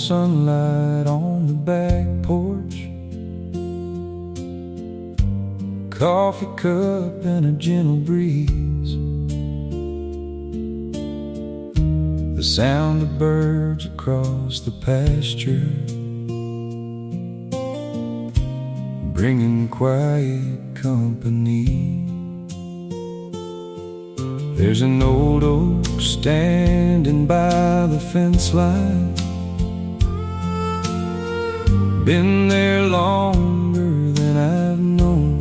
sunlight on the back porch, coffee cup and a gentle breeze, the sound of birds across the pasture, bringing quiet company. There's an old oak standing by the fence line, been there longer than I've known,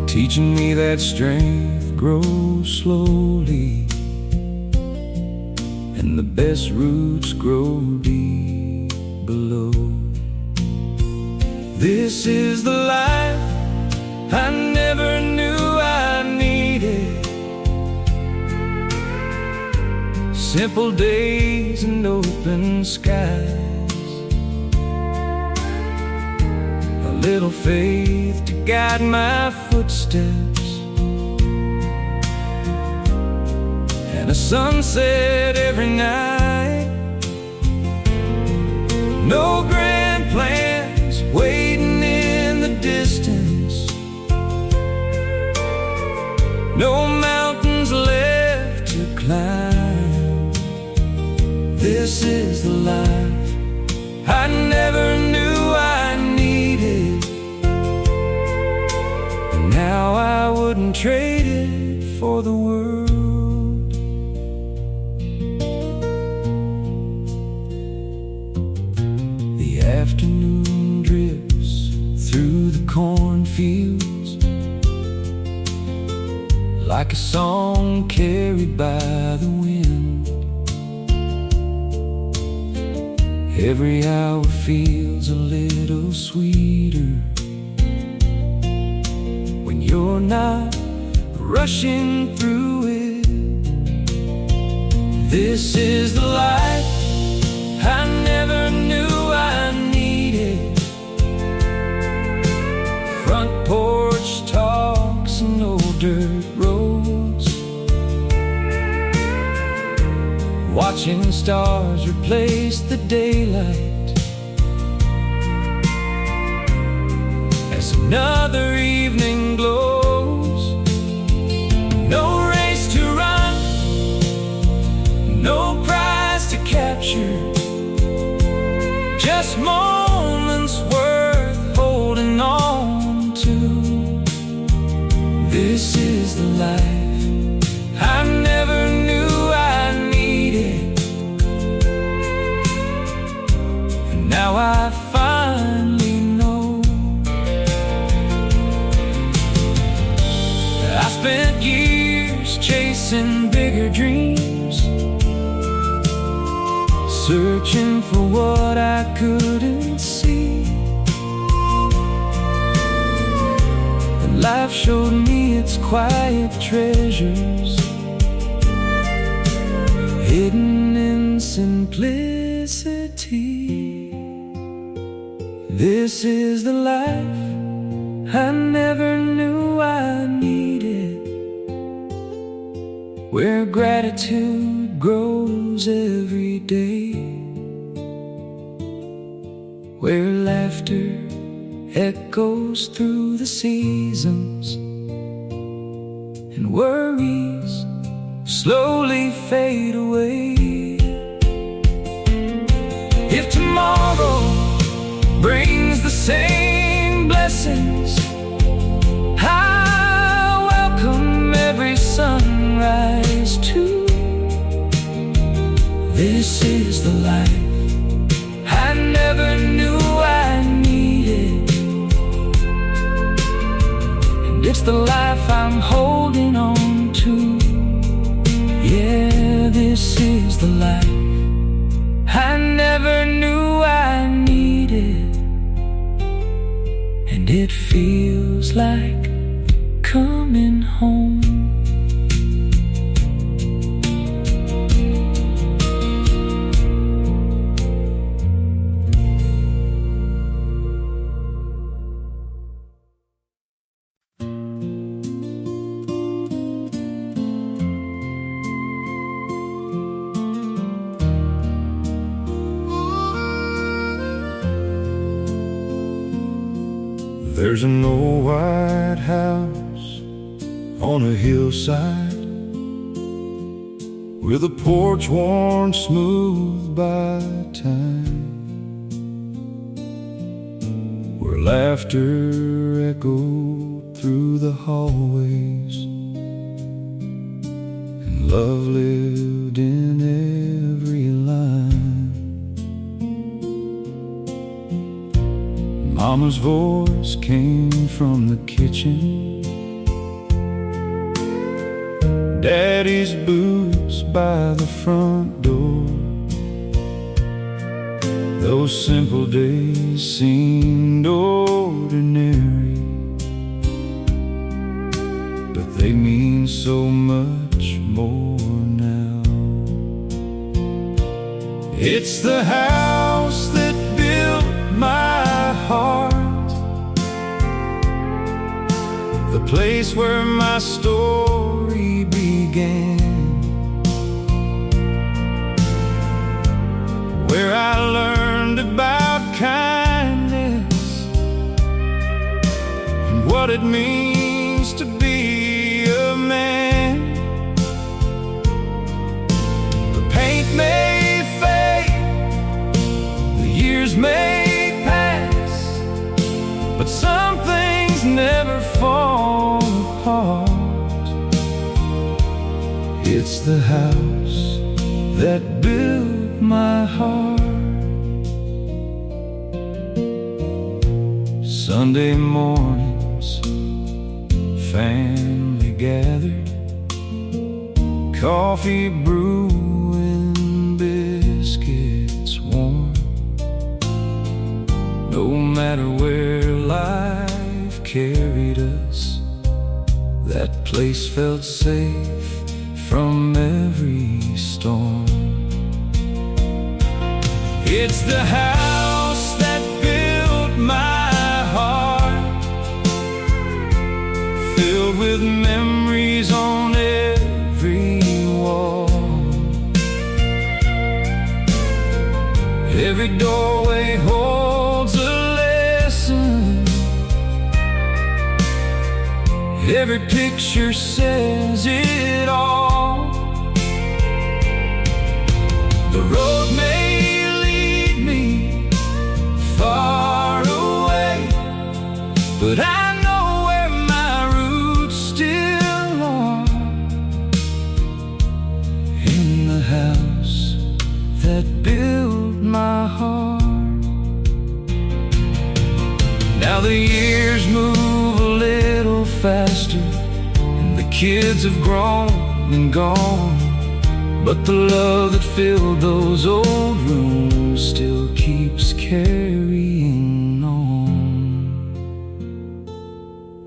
teaching me that strength grows slowly, and the best roots grow deep below. This is the life I never knew I needed. Simple days and open skies, a little faith to guide my footsteps, and a sunset every night. No grand plans waiting in the distance, no mountains left to climb. This is the life I never knew I needed, and now I wouldn't trade it for the world. The afternoon drifts through the cornfields like a song carried by the wind. Every hour feels a little sweeter when you're not rushing through it. This is the life I never knew I needed. Front porch talks and old dirt roads, watching stars replace the daylight as another evening glows. No race to run, no prize to capture, just moments worth holding on to. This is the life I never knew I needed, and now I finally know. I spent years chasing bigger dreams, searching for what I couldn't see, and life showed me its quiet treasures, hidden in simplicity. This is the life I never knew I needed, where gratitude grows every day, where laughter echoes through the seasons, and worries slowly fade away. If tomorrow brings the same blessings, I welcome every sunrise too. This is the life I never knew I needed, and it's the life I'm holding on to. Yeah, this is the life I never knew I needed, and it feels like coming home. There's an old white house on a hillside with a porch worn smooth by time, where laughter echoed through the hallways and love lived in every line. Mama's voice came from the kitchen, Daddy's boots by the front door. Those simple days seemed ordinary, but they mean so much more now. It's the house that built my heart, the place where my story began, where I learned about kindness and what it means to be a man. The paint may fade, the years may pass, but some things never fall apart. It's the house that built my heart. Sunday mornings, family gathered, coffee brewing, biscuits warm. No matter where life carried us, that place felt safe from every storm. It's the house that built my heart, filled with memories on every wall. Every doorway holds a lesson, every picture says it all. The road may lead me far away, but I know where my roots still are, in the house that built my heart. Now the years move a little faster, and the kids have grown and gone, but the love that filled those old rooms still keeps carrying on.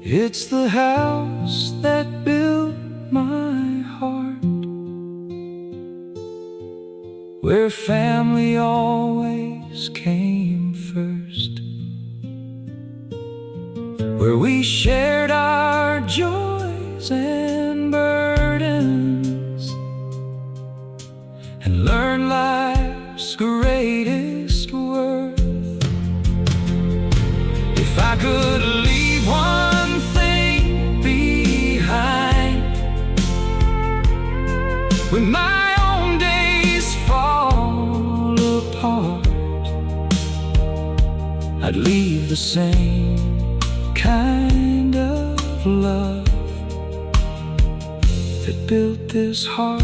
It's the house that built my heart, where family always came first, where we shared our joys and burdens, and learn life's greatest worth. If I could leave one thing behind, when my own days fall apart, I'd leave the same kind of love that built this heart.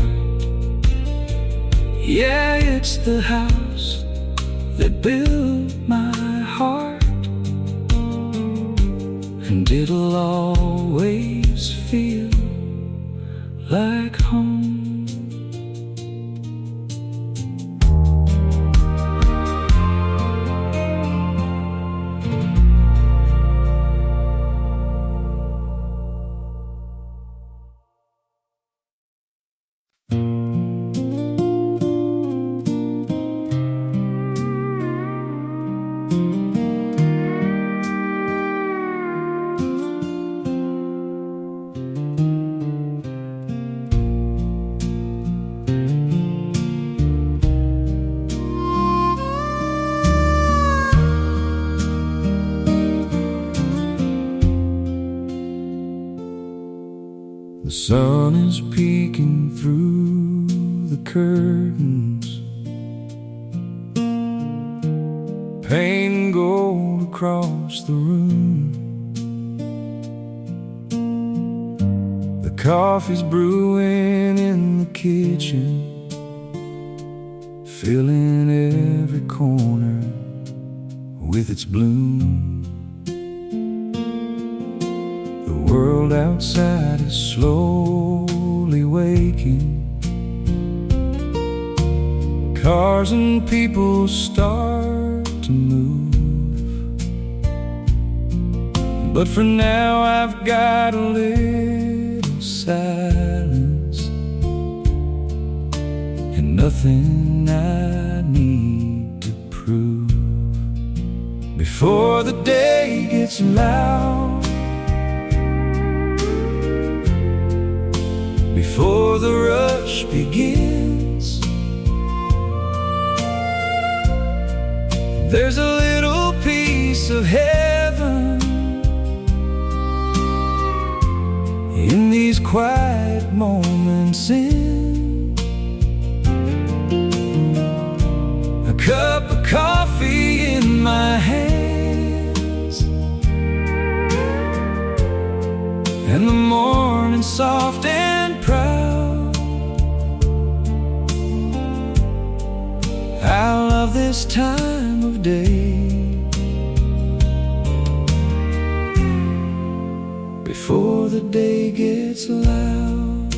Yeah, it's the house that built my heart, and it'll always feel like home. sun is peeking through the curtains, painting gold across the room. The coffee's brewing in the kitchen, filling every corner with its bloom. The world outside is slowly waking. Cars and people start to move, but for now I've got a little silence and nothing I need to prove. Before the day gets loud, before the rush begins, there's a little piece of heaven in these quiet moments, in a cup of coffee in my hands, and the morning soft and proud. I love this time of day, before the day gets loud.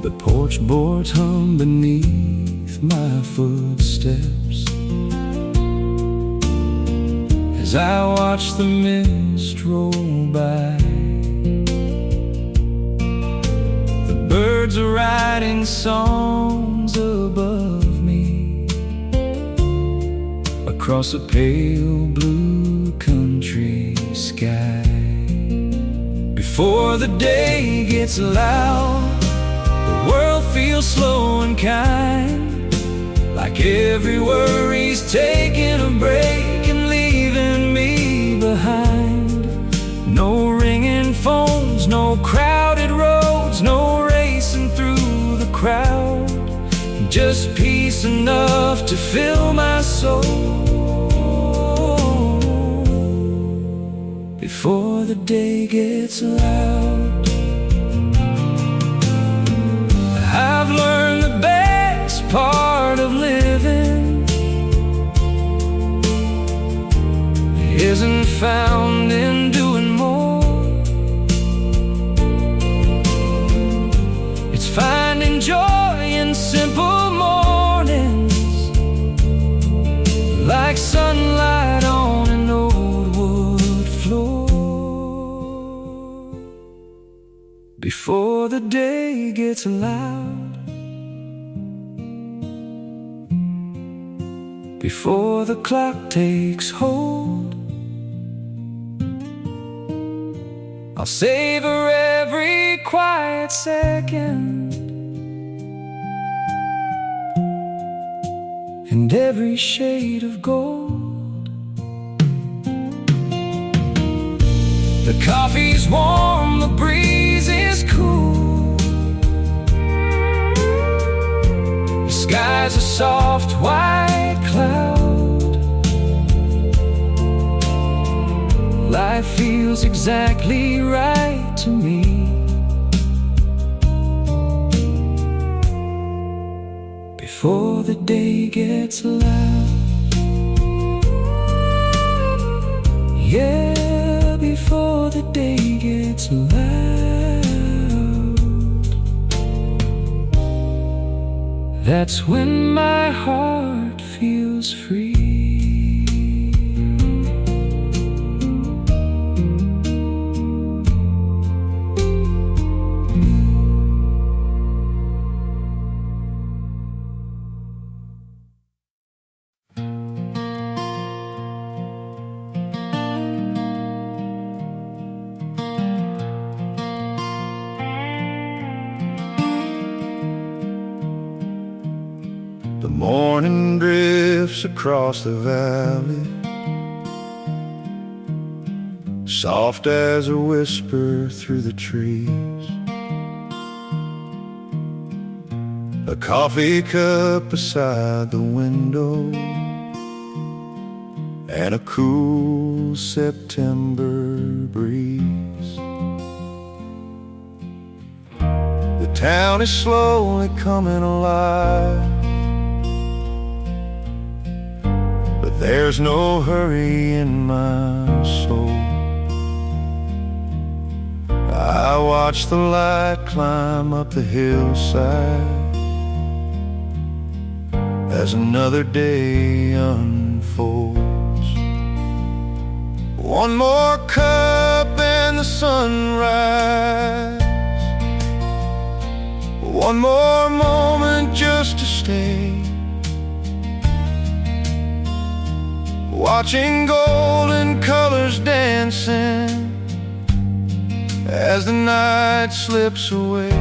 The porch boards hum beneath my footsteps as I watch the mist roll by. The birds are writing songs above me across a pale blue country sky. Before the day gets loud, the world feels slow and kind, like every worry's taking a break and leaving me behind. No ringing phones, no crowded roads, no racing through the crowd, just peace enough to fill my soul. Before the day gets loud, I've learned the best part of living isn't found in doing more. It's finding joy in simple mornings, like sunlight on an old wood floor. Before the day gets loud, before the clock takes hold, I'll savor every quiet second and every shade of gold. The coffee's warm, the breeze is cool, the sky's a soft white cloud. Life feels exactly right to me. Before the day gets loud, yeah, before the day gets loud, that's when my heart feels free. The morning drifts across the valley, soft as a whisper through the trees. A coffee cup beside the window, and a cool September breeze. The town is slowly coming alive, but there's no hurry in my soul. I watch the light climb up the hillside as another day unfolds. One more cup and the sunrise, one more moment just to stay, watching golden colors dancing as the night slips away.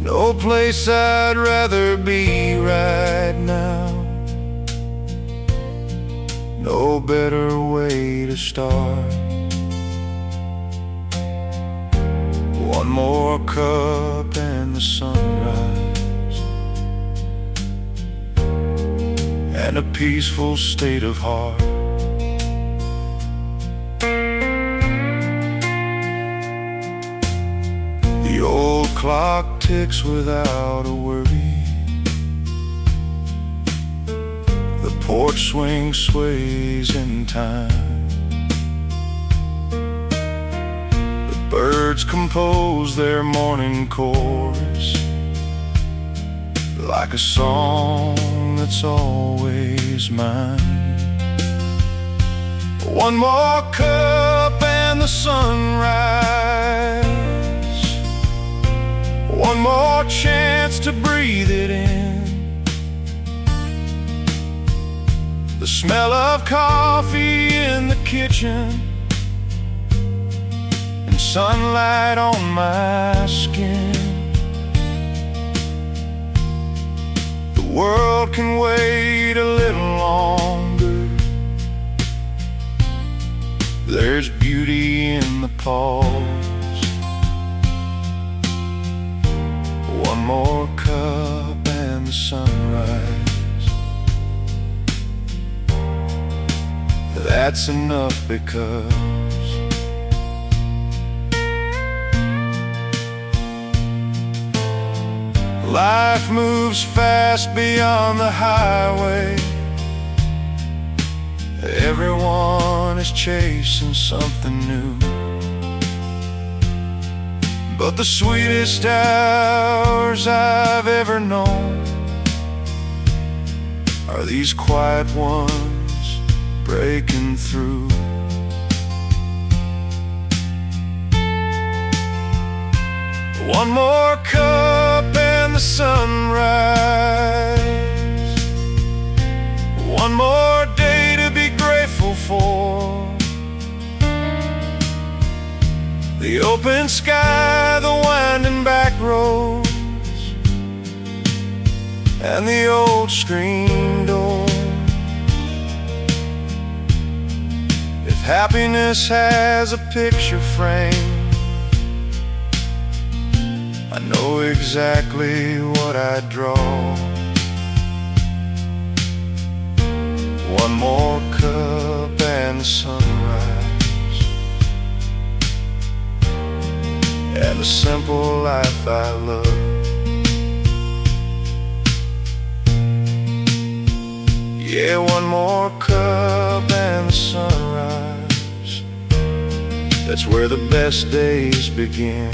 No place I'd rather be right now, no better way to start. One more cup and the sunrise, and a peaceful state of heart. The old clock ticks without a worry, the porch swing sways in time, the birds compose their morning chorus like a song that's always mine. One more cup and the sunrise, one more chance to breathe it in. The smell of coffee in the kitchen, and sunlight on my skin. The world can wait a little longer, there's beauty in the pause. One more cup and the sunrise, that's enough because life moves fast beyond the highway. Everyone is chasing something new, but the sweetest hours I've ever known are these quiet ones breaking through. One more cup and the sunrise, one more day to be grateful for. The open sky, the winding back roads, and the old screen door. If happiness has a picture frame, I know exactly what I'd draw. One more cup and the sunrise, and a simple life I love. Yeah, one more cup and the sunrise, that's where the best days begin.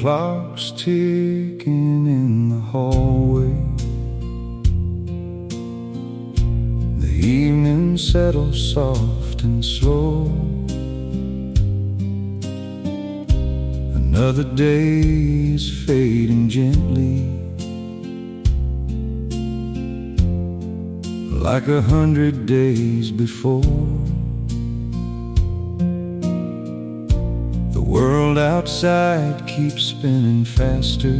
clock's ticking in the hallway. The evening settles soft and slow. Another day is fading gently, like 100 days before. The world outside keeps spinning faster.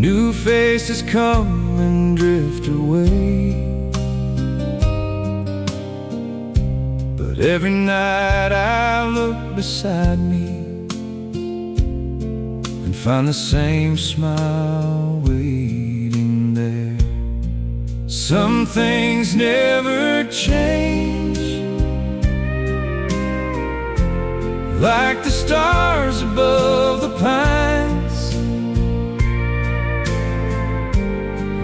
New faces come and drift away. But every night I look beside me and find the same smile waiting there. Some things never change, like the stars above the pines,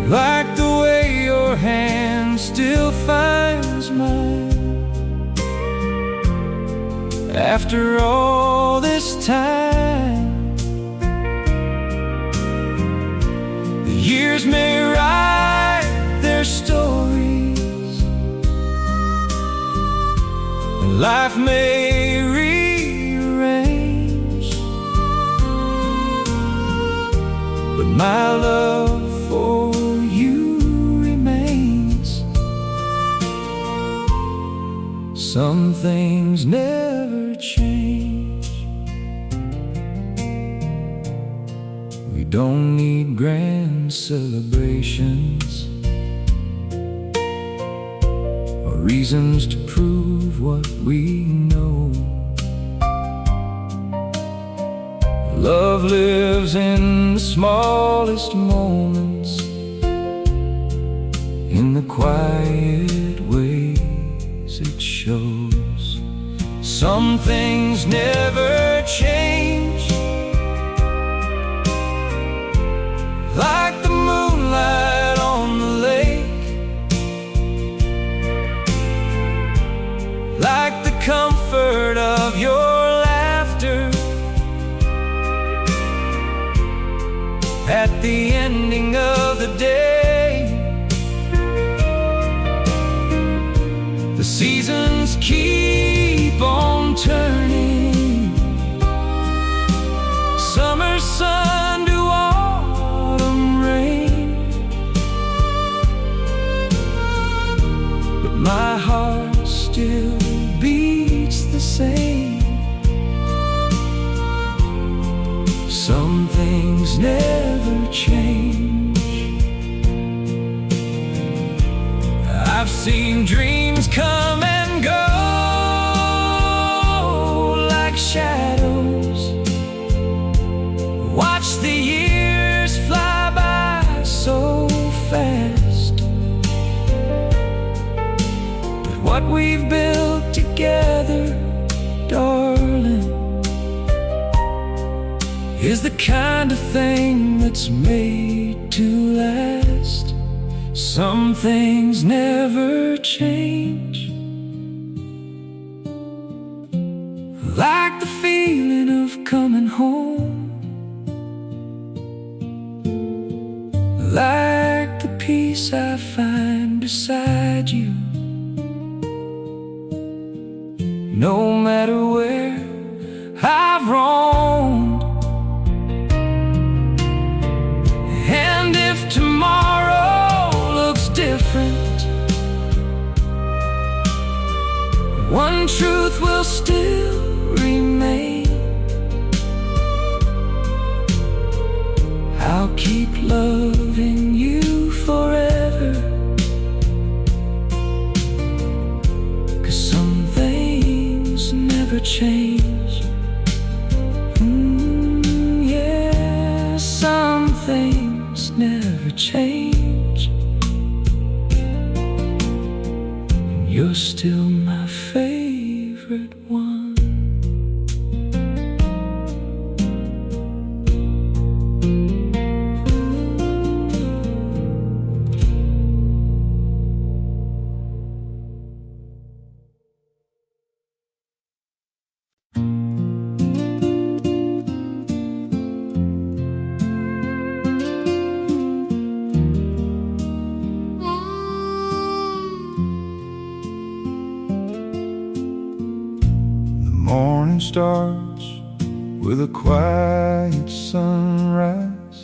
like the way your hand still finds mine. After all this time, the years may write their stories, and life may rearrange, but my love for you remains. Some things never change. We don't need grand celebrations or reasons to prove what we know. Love lives in the smallest moments, in the quiet ways it shows. Some things never change, like the moonlight on the lake, like the comfort of your laughter at the ending of the day. The seasons keep on turning, summer sun to autumn rain, but my heart still beats the same. Some things never change. I've seen dreams come and go like shadows, watch the years fly by so fast. But what we've built together, darling, is the kind of thing that's made to last. Some things never change, like the feeling of coming home, like the peace I find beside you. No matter where I've roamed, and if tomorrow looks different, one truth will still remain: I'll keep loving you forever, 'cause some things never change. Yeah, some things never change. You're still my favorite one. morning starts with a quiet sunrise,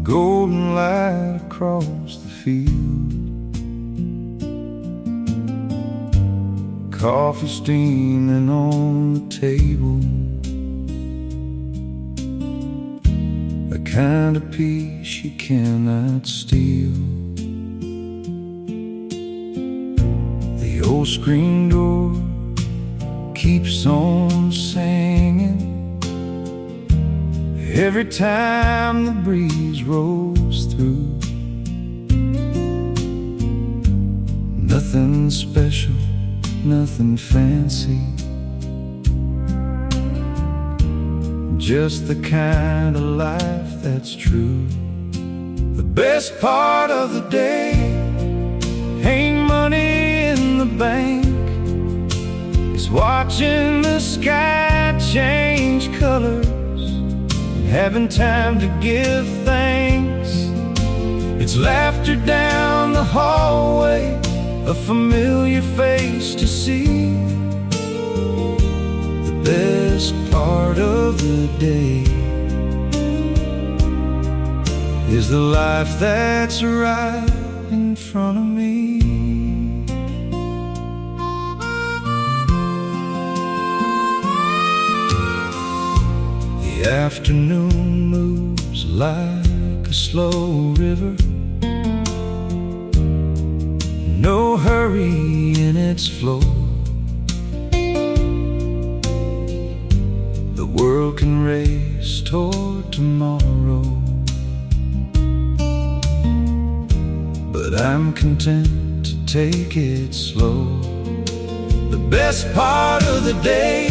golden light across the field, coffee steaming on the table, a kind of peace you cannot steal. The old screen door keeps on singing every time the breeze rolls through. Nothing special, nothing fancy, just the kind of life that's true. The best part of the day ain't money in the bank, it's watching the sky change colors and having time to give thanks. It's laughter down the hallway, a familiar face to see. The best part of the day is the life that's right in front of me. The afternoon moves like a slow river, no hurry in its flow. The world can race toward tomorrow, but I'm content to take it slow. The best part of the day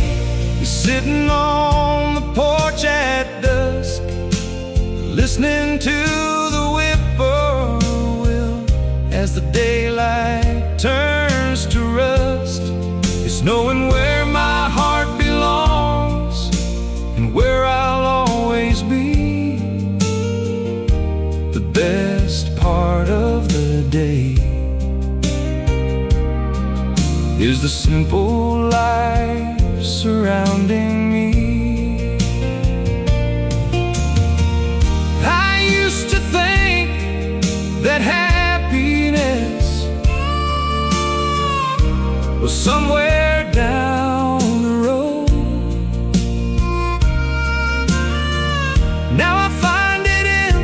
is sitting on the porch at dusk, listening to the whippoorwill as the daylight turns to rust. It's knowing where my heart belongs and where I'll always be. The best part of the day is the simple life surrounding me. I used to think that happiness was somewhere down the road. Now I find it in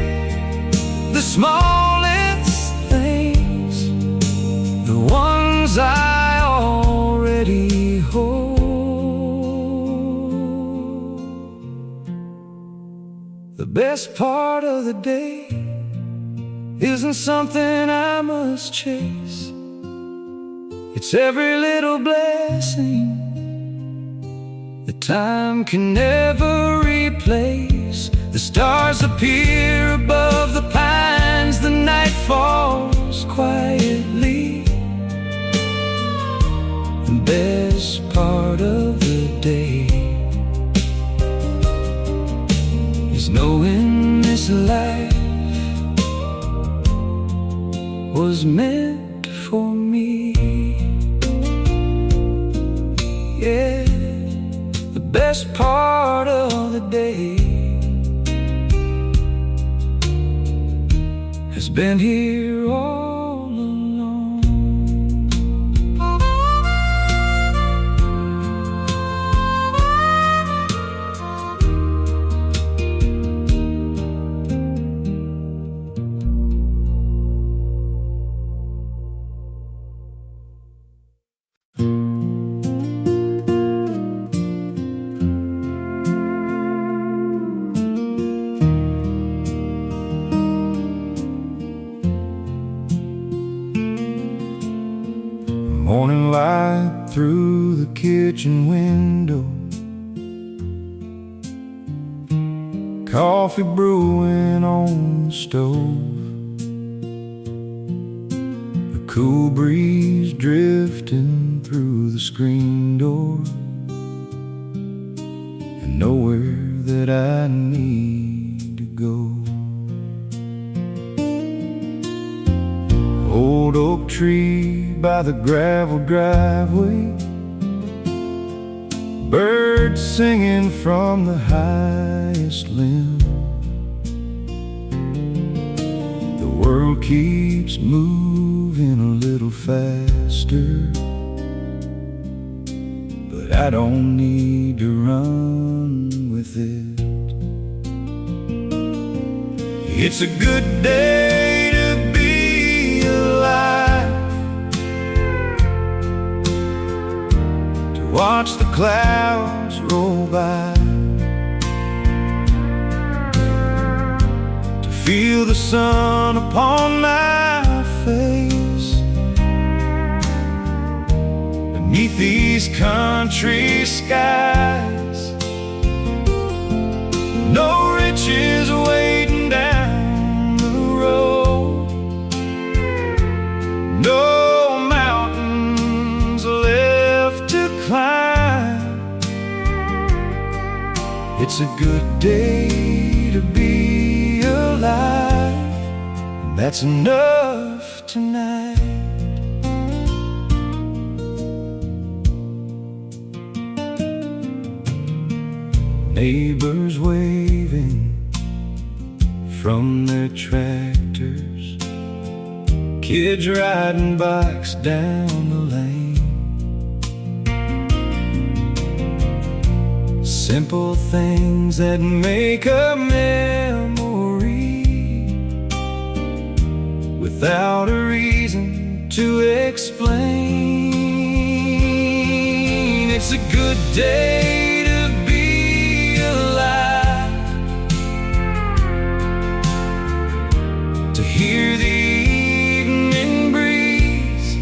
the smallest things, the ones I already hold. The best part of the day isn't something I must chase, it's every little blessing that time can never replace. The stars appear above the pines, the night falls quietly. The best part of the day is knowing this life was meant for me. Yeah, the best part of the day has been here all along. Morning light through the kitchen window, coffee brewing on the stove, a cool breeze drifting through the screen door, and nowhere that I need to go. Old oak tree by the gravel driveway, birds singing from the highest limb. The world keeps moving a little faster, but I don't need to run with it. It's a good day to be alive, to watch the clouds roll by, to feel the sun upon my face beneath these country skies. No riches waiting down the road, no mountains left to climb. It's a good day to be alive, and that's enough tonight. Neighbors waving from their tractors, kids riding bikes down the lane. Simple things that make a memory without a reason to explain. It's a good day to hear the evening breeze,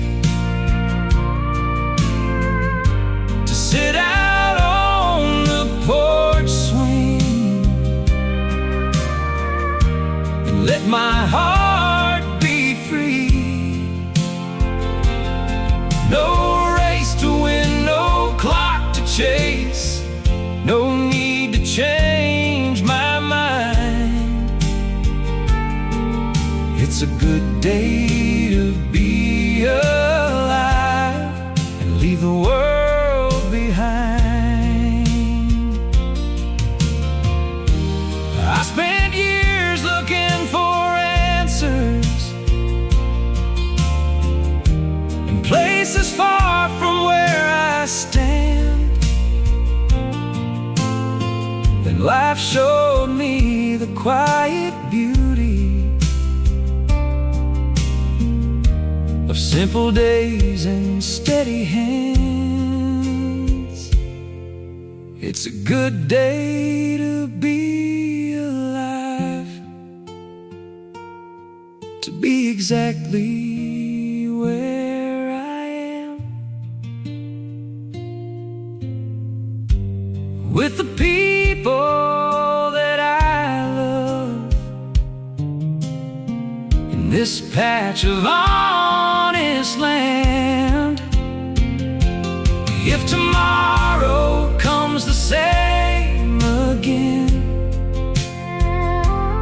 to sit out on the porch swing and let my heart be free. No race to win, no clock to chase, no need to change my mind. It's a good day to be alive and leave the world behind. I spent years looking for answers in places far from where I stand. Then life showed me the quiet beauty of simple days and steady hands. It's a good day to be alive, to be exactly where I am, with the people that I love, in this patch of honest land. If tomorrow comes the same again,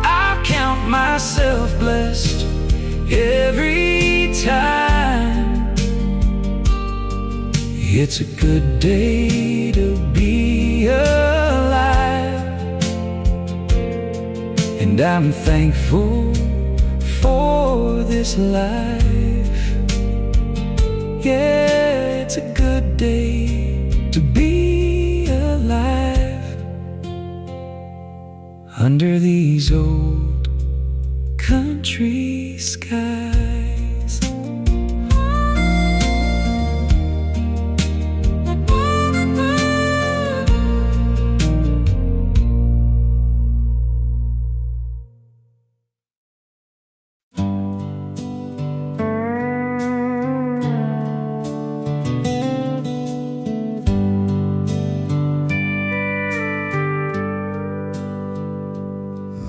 I'll count myself blessed every time. It's a good day to be alive, and I'm thankful for this life. Yeah, it's a good day to be alive under these old country skies.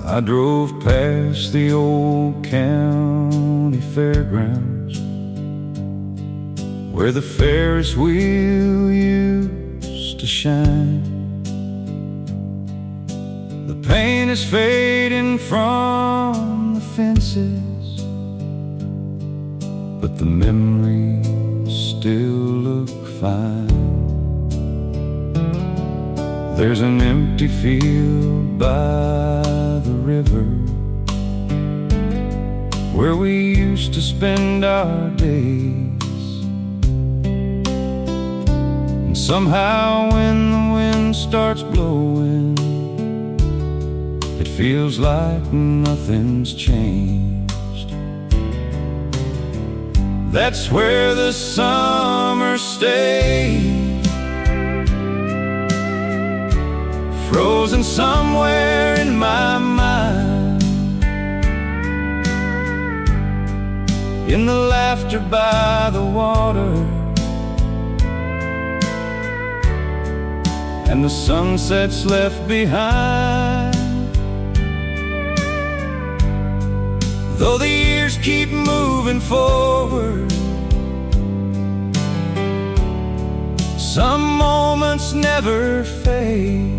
I drove past the old county fairgrounds, where the Ferris wheel used to shine. The paint is fading from the fences, but the memories still look fine. There's an empty field by the river where we used to spend our days. And somehow when the wind starts blowing, it feels like nothing's changed. That's where the summer stays, frozen somewhere in my mind, in the laughter by the water and the sunsets left behind. Though the years keep moving forward, some moments never fade.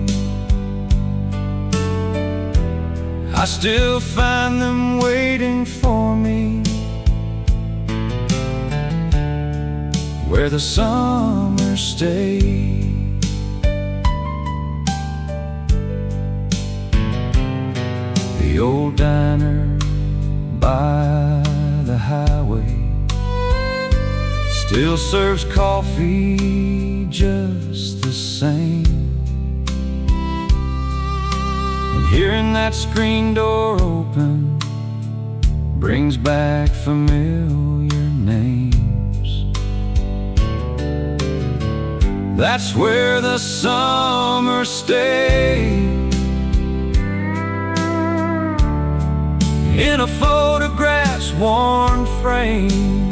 I still find them waiting for me where the summer stays. The old diner by the highway still serves coffee just the same. And hearing that screen door open brings back familiar names. That's where the summer stays, in a photograph's worn frame,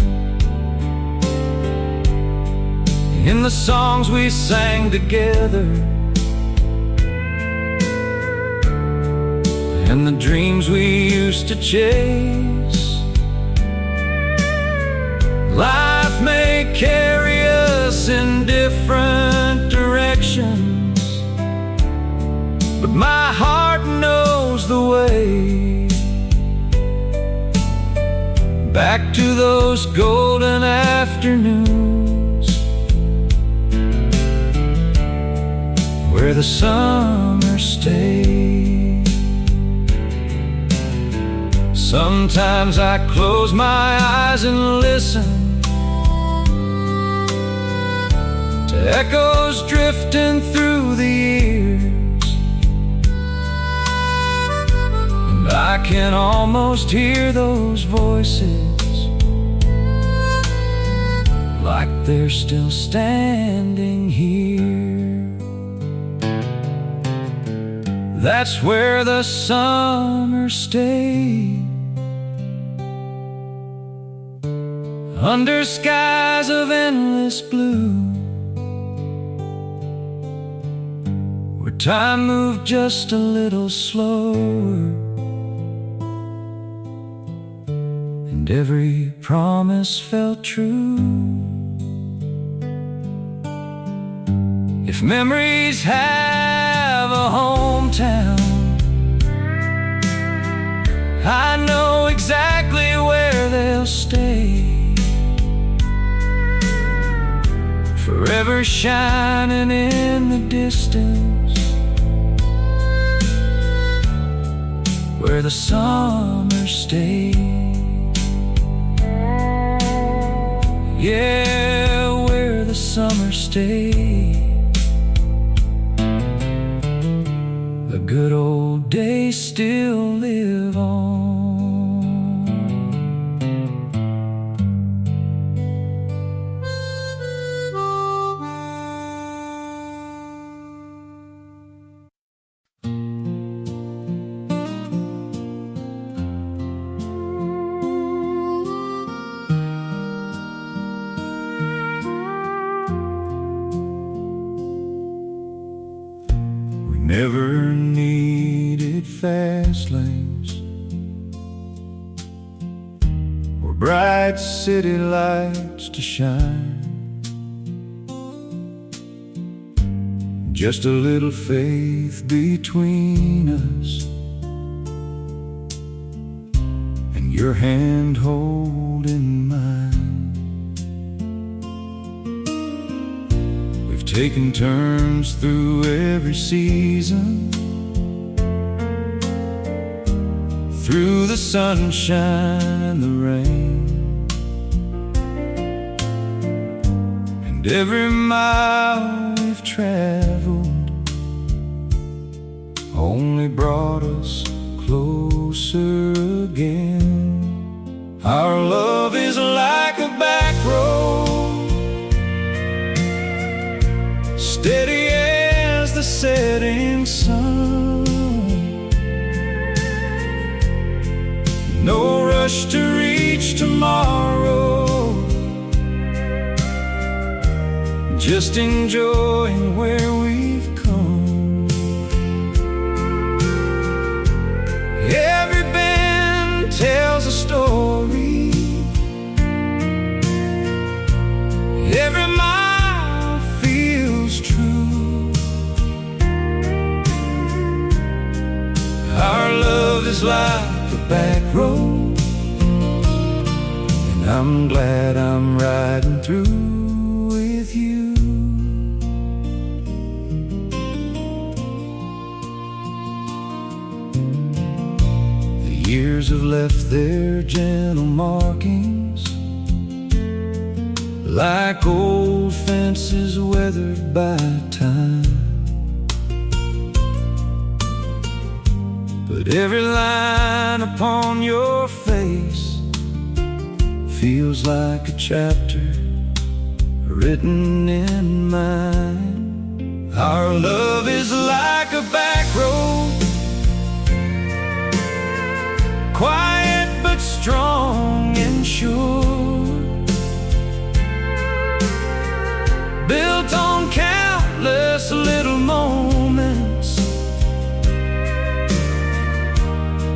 in the songs we sang together, and the dreams we used to chase. Life may carry us in different directions, but my heart knows the way back to those golden afternoons where the summer stays. Sometimes I close my eyes and listen to echoes drifting through the years, and I can almost hear those voices like they're still standing here. That's where the summer stays, under skies of endless blue, where time moved just a little slower, and every promise felt true. If memories have a hometown, I know exactly where they'll stay, forever shining in the distance, where the summer stays. Yeah, where the summer stays. The good old days still live on. Never needed fast lanes or bright city lights to shine, just a little faith between us and your hand holding mine. We've taking turns through every season, through the sunshine and the rain, and every mile we've traveled only brought us closer again. Our love is like a back road, steady as the setting sun. No rush to reach tomorrow, just enjoying where we've come. Every bend tells a story, every mile feels true. Our love is like a back road, and I'm glad I'm riding through with you. The years have left their gentle markings, like old fences weathered by time. But every line upon your face feels like a chapter written in mine. Our love is like a back road, quiet but strong and sure, built on countless little moments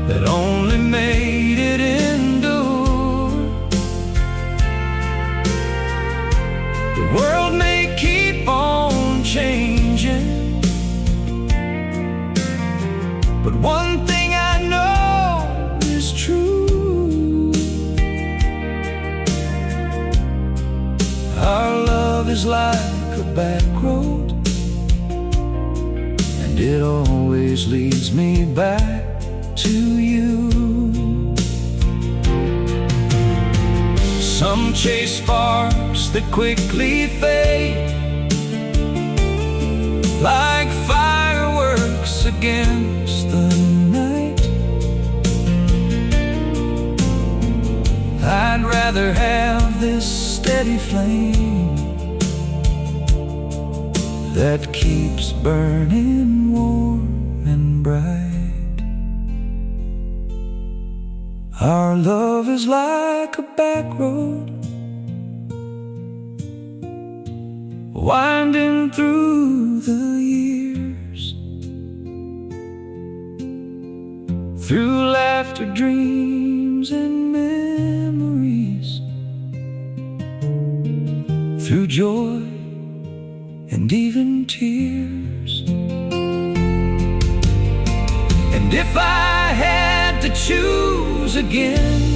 that only made it endure. The world may keep on changing, but one thing I know is true: our love is like a back road, and it always leads me back to you. Some chase sparks that quickly fade, like fireworks against the night. I'd rather have this steady flame that keeps burning warm and bright. Our love is like a back road, winding through the years, through laughter, dreams, and memories, through joy and even tears. And if I had to choose again,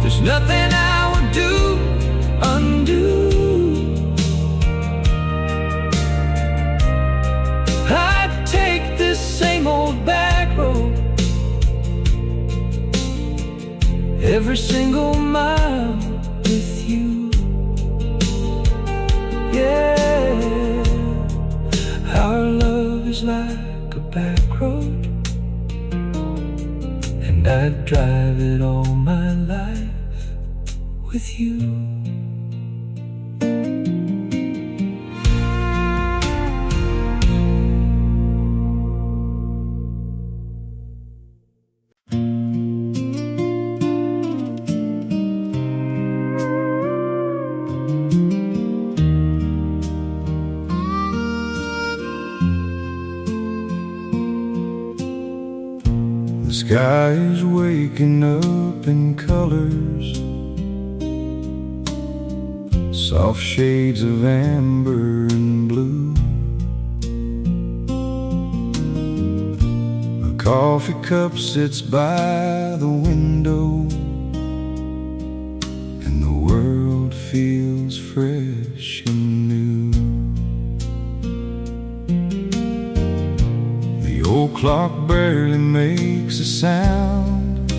there's nothing I would do undo. I'd take this same old back road, every single mile with you. Yeah, our love is like a back road, and I'd drive it all my life with you. The sky is waking up in colors, soft shades of amber and blue. A coffee cup sits by the window, and the world feels fresh fresh and new. The old clock barely makes a sound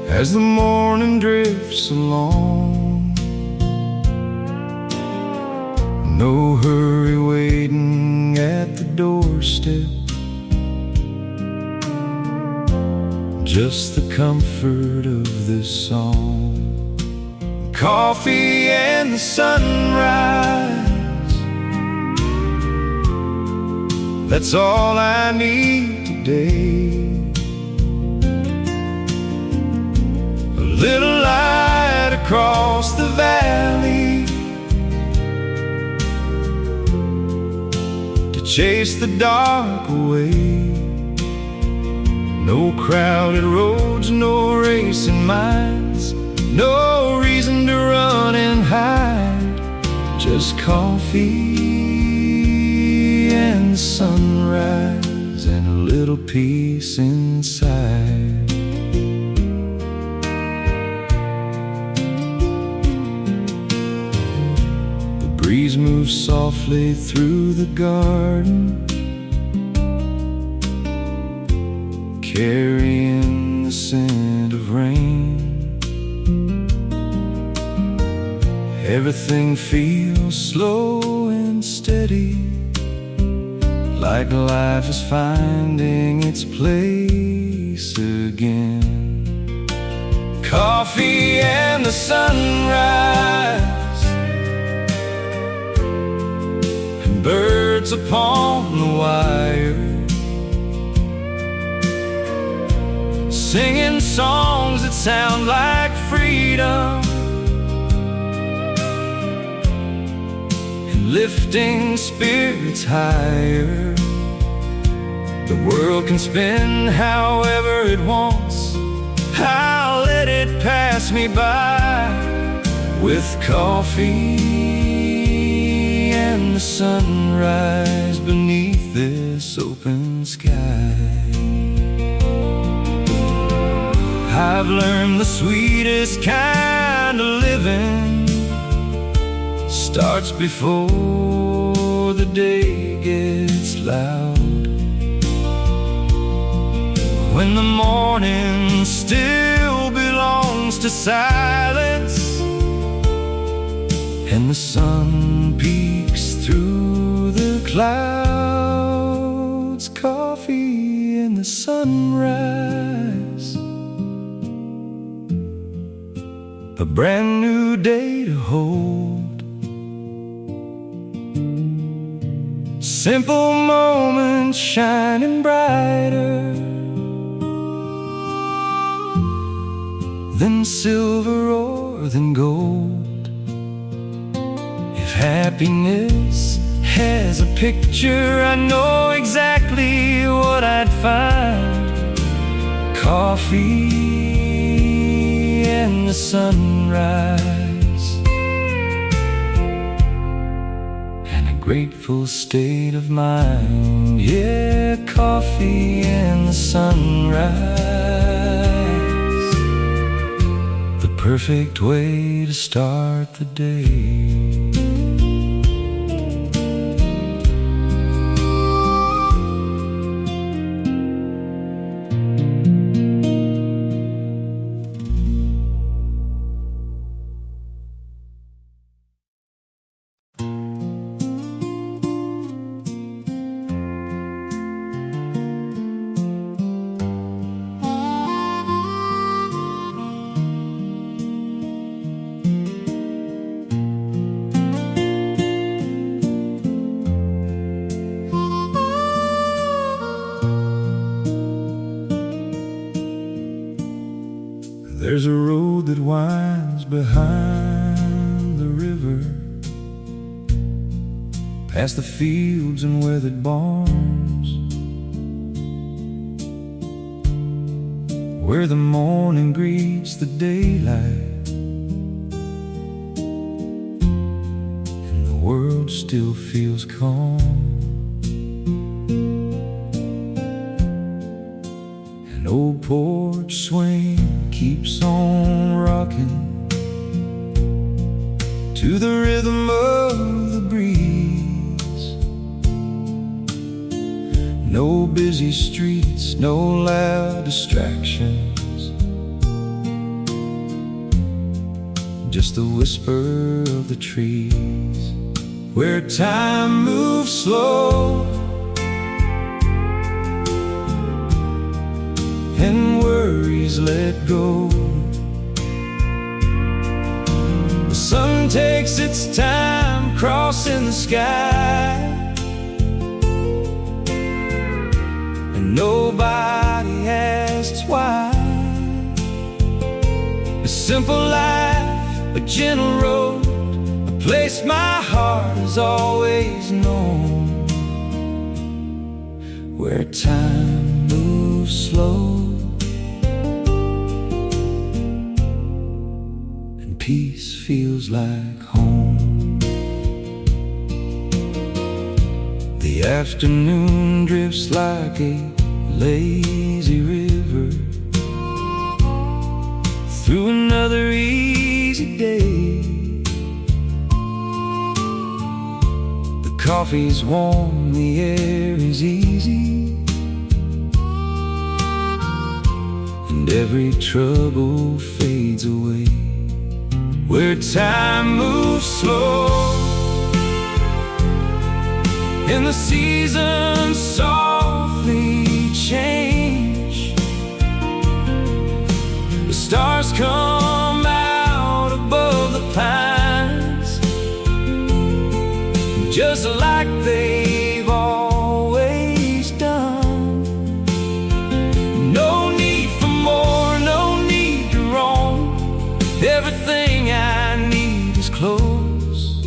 as the morning drifts along. No hurry waiting at the doorstep, just the comfort of this song. Coffee and the sunrise, that's all I need today. A little light across the valley to chase the dark away. No crowded roads, no racing minds, no reason to run and hide. Just coffee and the sunrise and a little peace inside. The breeze moves softly through the garden, carrying the scent of rain. Everything feels slow and steady, like life is finding its place again. Coffee and the sunrise, and birds upon the wire, singing songs that sound like freedom, and lifting spirits higher. The world can spin however it wants, I'll let it pass me by, with coffee and the sunrise beneath this open sky. I've learned the sweetest kind of living starts before the day gets loud. When the morning still belongs to silence, and the sun peeks through the clouds. Coffee and the sunrise, a brand new day to hold. Simple moments shining brighter than silver or than gold. If happiness has a picture, I know exactly what I'd find. Coffee and the sunrise, and a grateful state of mind. Yeah, coffee and the sunrise, the perfect way to start the day. There's a road that winds behind the river, past the fields and weathered barns, where the morning greets the daylight, and the world still feels calm. An old porch swing keeps on rocking to the rhythm of the breeze. No busy streets, no loud distractions, just the whisper of the trees, where time moves slow and worries let go. The sun takes its time crossing the sky, and nobody asks why. A simple life, a gentle road, a place my heart has always known, where time moves slow and peace feels like home. The afternoon drifts like a lazy river through another easy day. The coffee's warm, the air is easy, and every trouble fades away, where time moves slow and the seasons softly change. The stars come out above the pines, just like they've always done. No need for more, no need to roam. Everything I need is close,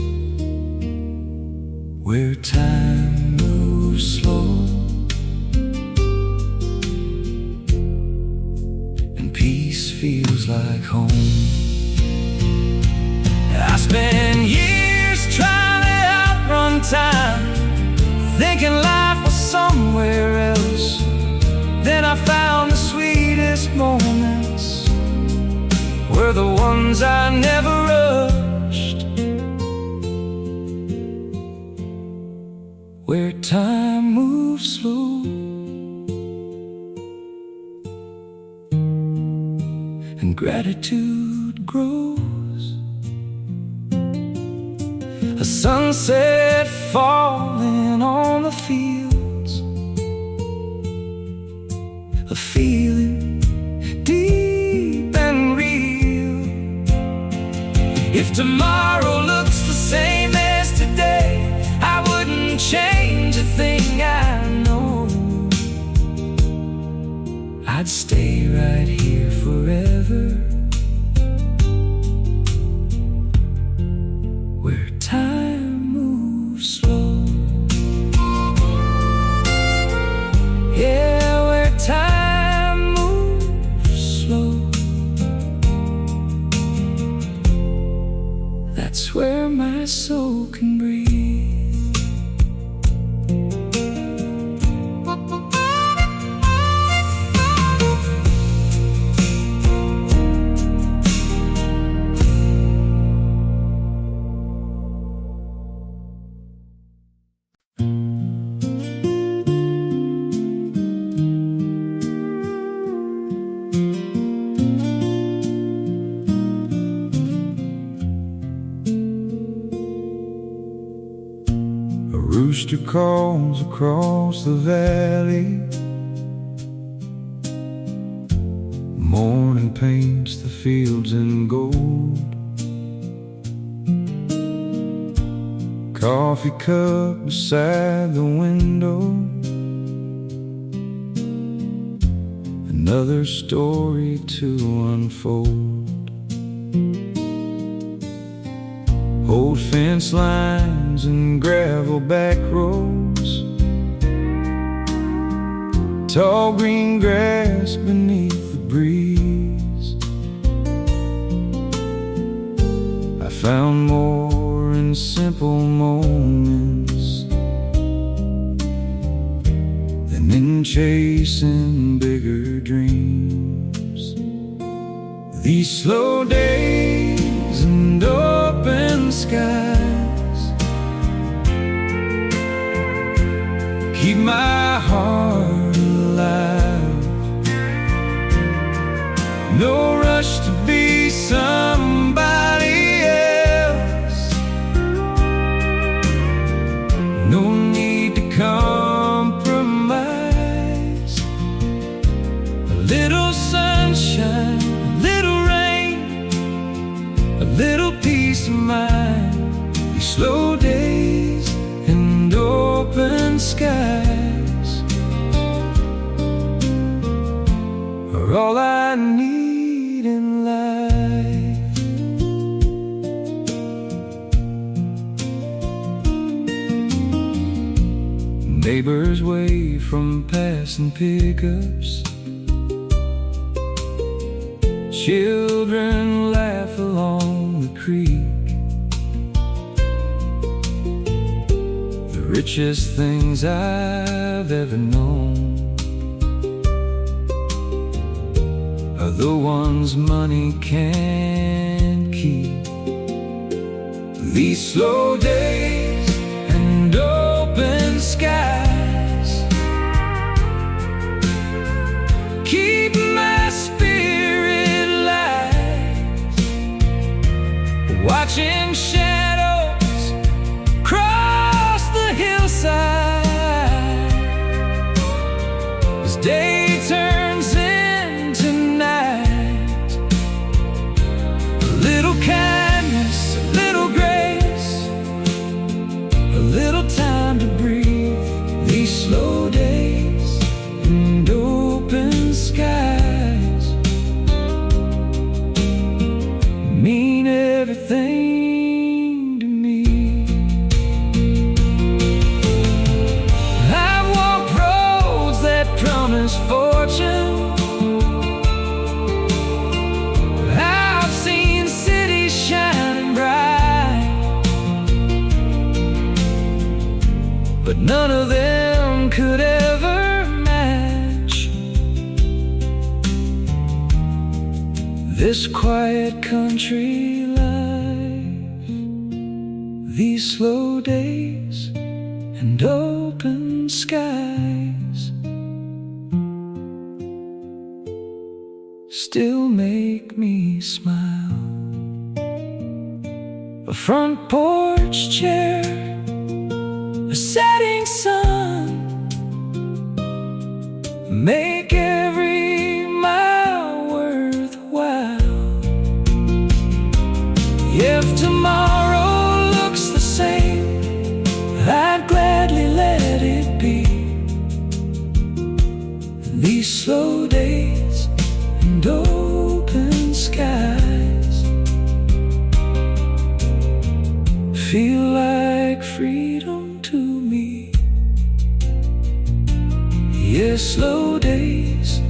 where time moves slow and peace feels like home. I spent years trying to outrun time, thinking life was somewhere else. Then I found the sweetest moments were the ones I never rushed, where time moves slow and gratitude grows. A sunset falling on the fields, a feeling deep and real. If tomorrow looks the same as today, I wouldn't change a thing, I know. I'd stay right here forever, where time moves slow. Yeah, where time moves slow, that's where my soul can breathe. A rooster calls across the valley, morning paints the fields in gold. Coffee cup beside the window, another story to unfold. Old fence lines and gravel back roads, tall green grass beneath the breeze. I found more in simple moments than in chasing bigger dreams. These slow days and open skies skies keep my heart alive. No rush to be somebody else, no need to compromise. A little sunshine, a little rain, a little peace of mind. These slow days and open skies are all I need in life. Neighbors wave from passing pickups, children laugh along the creek. The richest things I've ever known are the ones money can't keep. These slow days and open skies keep my spirit light. Watching shadows cross the hillside as day turns into night. A little kindness, a little grace, a little time to breathe. These slow days and open skies mean everything to me. I've walked roads that promise fortune, I've seen cities shining bright, but none of them could ever match this quiet country life. These slow days and open skies still make me smile. A front porch chair, a setting sun, make every mile worthwhile. If tomorrow looks the same, I'd gladly let it be. These slow days and open skies feel like freedom to me. Yes, slow days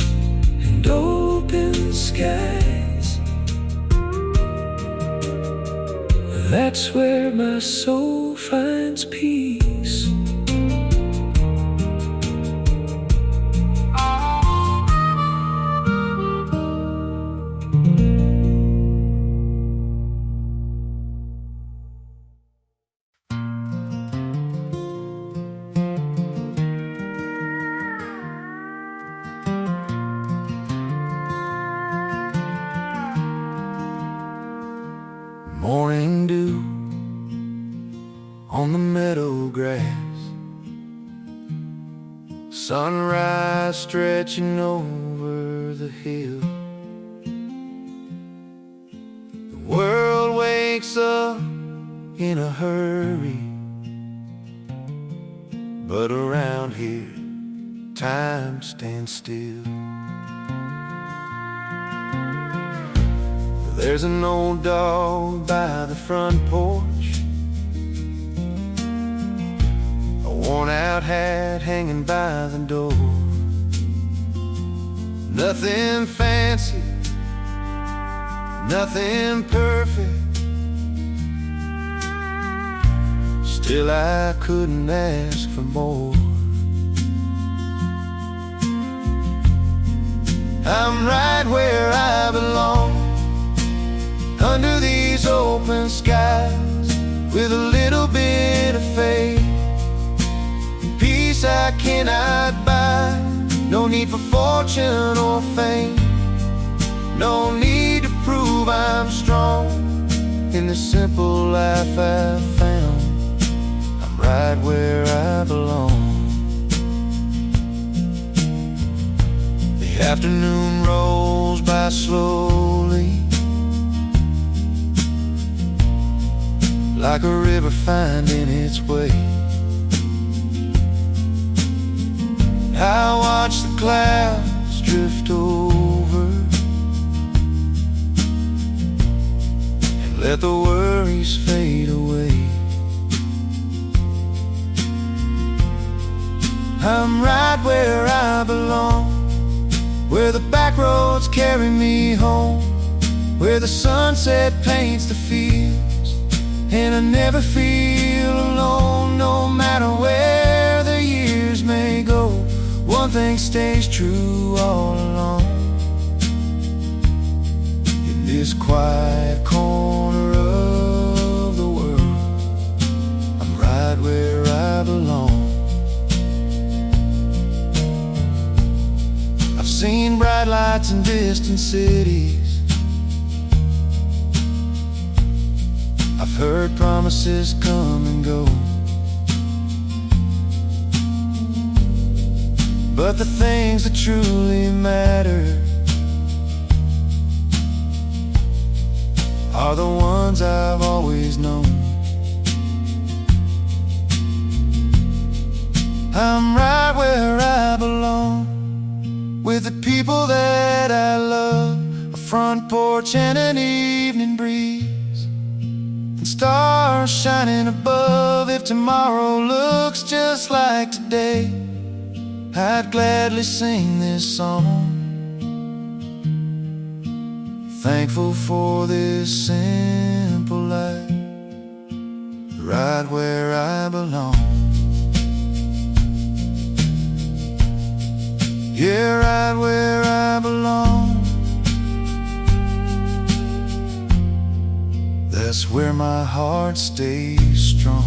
and open skies, that's where my soul finds peace. Morning dew on the meadow grass, sunrise stretching over the hill. The world wakes up in a hurry, but around here time stands still. There's an old dog by the front porch, a worn-out hat hanging by the door. Nothing fancy, nothing perfect, still I couldn't ask for more. I'm right where I belong, under these open skies, cannot buy. No need for fortune or fame, no need to prove I'm strong. In the simple life I've found, I'm right where I belong. The afternoon rolls by slowly, like a river finding its way. I watch the clouds drift over and let the worries fade away. I'm right where I belong, where the back roads carry me home, where the sunset paints the fields, and I never feel alone. No matter where the years may go, one thing stays true all along. In this quiet corner of the world, I'm right where I belong. I've seen bright lights in distant cities, I've heard promises come and go, but the things that truly matter are the ones I've always known. I'm right where I belong, with the people that I love, a front porch and an evening breeze, and stars shining above. If tomorrow looks just like today, I'd gladly sing this song, thankful for this simple life, right where I belong. Yeah, right where I belong. That's where my heart stays strong.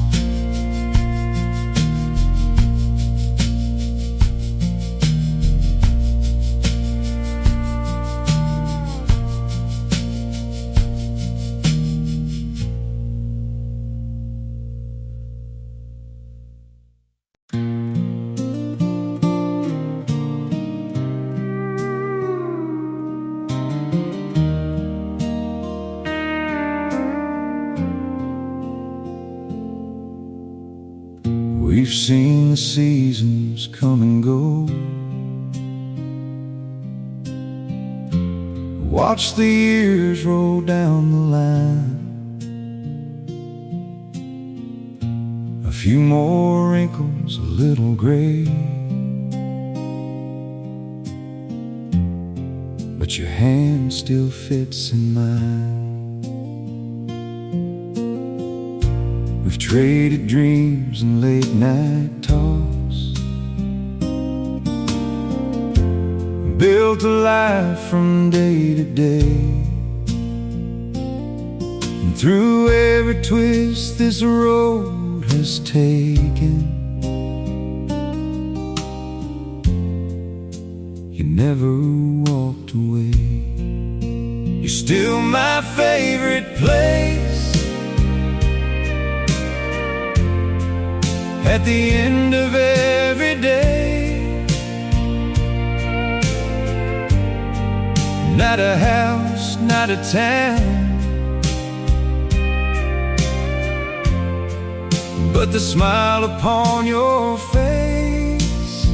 We've seen the seasons come and go, watched the years roll down the line. A few more wrinkles, a little gray, but your hand still fits in mine. We've traded dreams and late night talks, built a life from day to day, and through every twist this road has taken, you never walked away. You're still my favorite place, at the end of every day. Not a house, not a town, but the smile upon your face.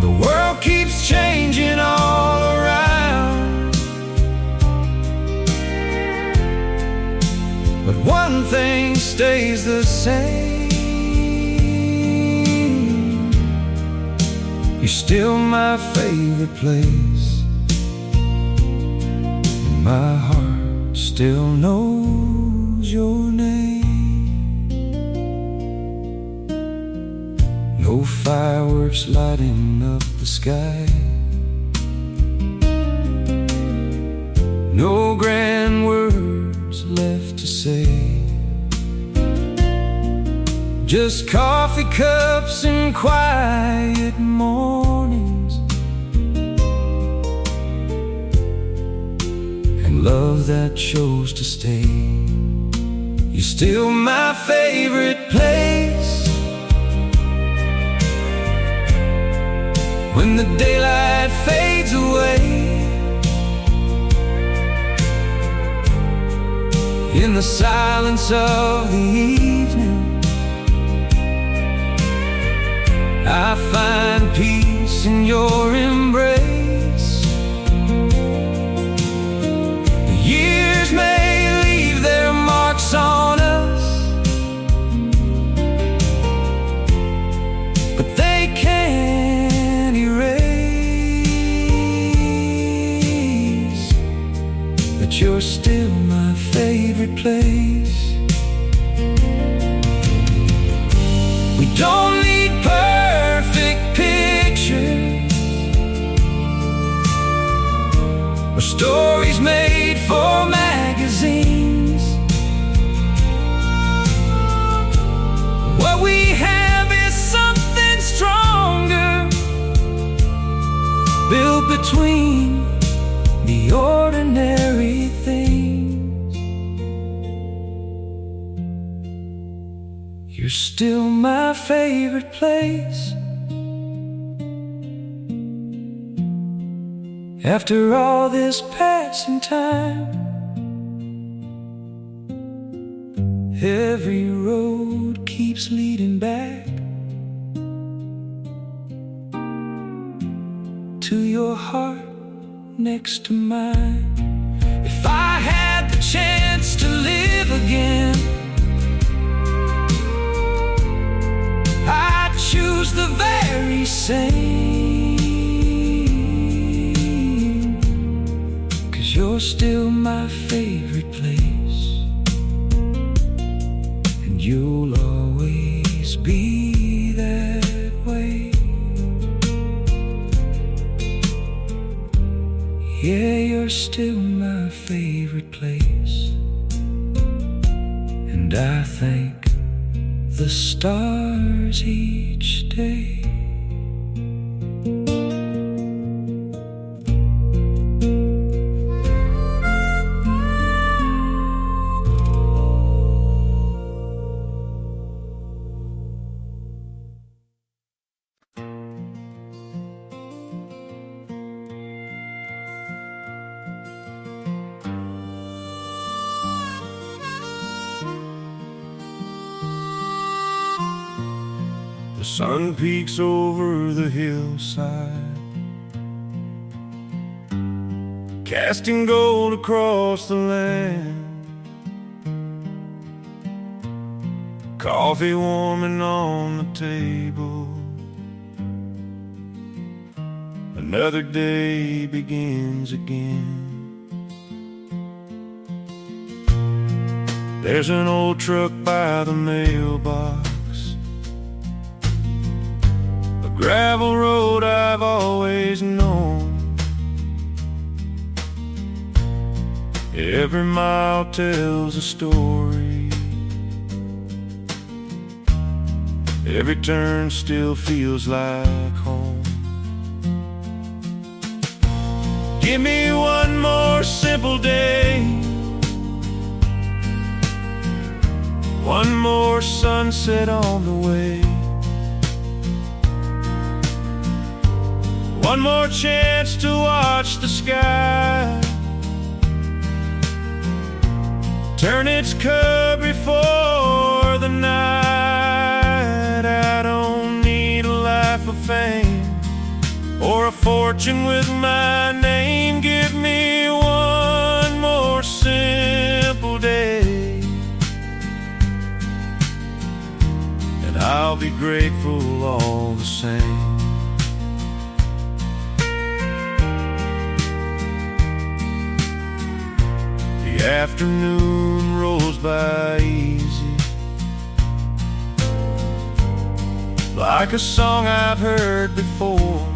The world keeps changing all around, but one thing stays the same. You're still my favorite place, and my heart still knows your name. No fireworks lighting up the sky, no grand words left to say, just coffee cups and quiet mornings, and love that chose to stay. You're still my favorite place. When the daylight fades away, in the silence of the evening, I find peace in your embrace. The years may leave their marks on us, but they can't erase that you're still my favorite place. We don't need perfect pictures or stories made for magazines. What we have is something stronger, built between the ordinary things. You're still my favorite place. After all this passing time, every road keeps leading back to your heart next to mine. If I had the chance to live again, I'd choose the very same, 'cause you're still my favorite place, and you'll always be that way. Yeah, you're still my favorite place, and I thank the stars each day. The sun peeks over the hillside, casting gold across the land. Coffee warming on the table, another day begins again. There's an old truck by the mailbox, gravel road I've always known. Every mile tells a story, every turn still feels like home. Give me one more simple day, one more sunset on the way, one more chance to watch the sky turn its color before the night. I don't need a life of fame or a fortune with my name. Give me one more simple day, and I'll be grateful all the same. The afternoon rolls by easy, like a song I've heard before.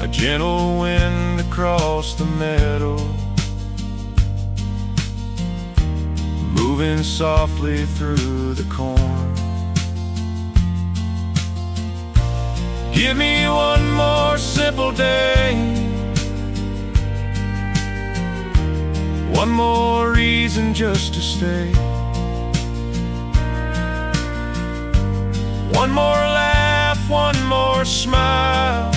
A gentle wind across the meadow, moving softly through the corn. Give me one more simple day, one more reason just to stay, one more laugh, one more smile,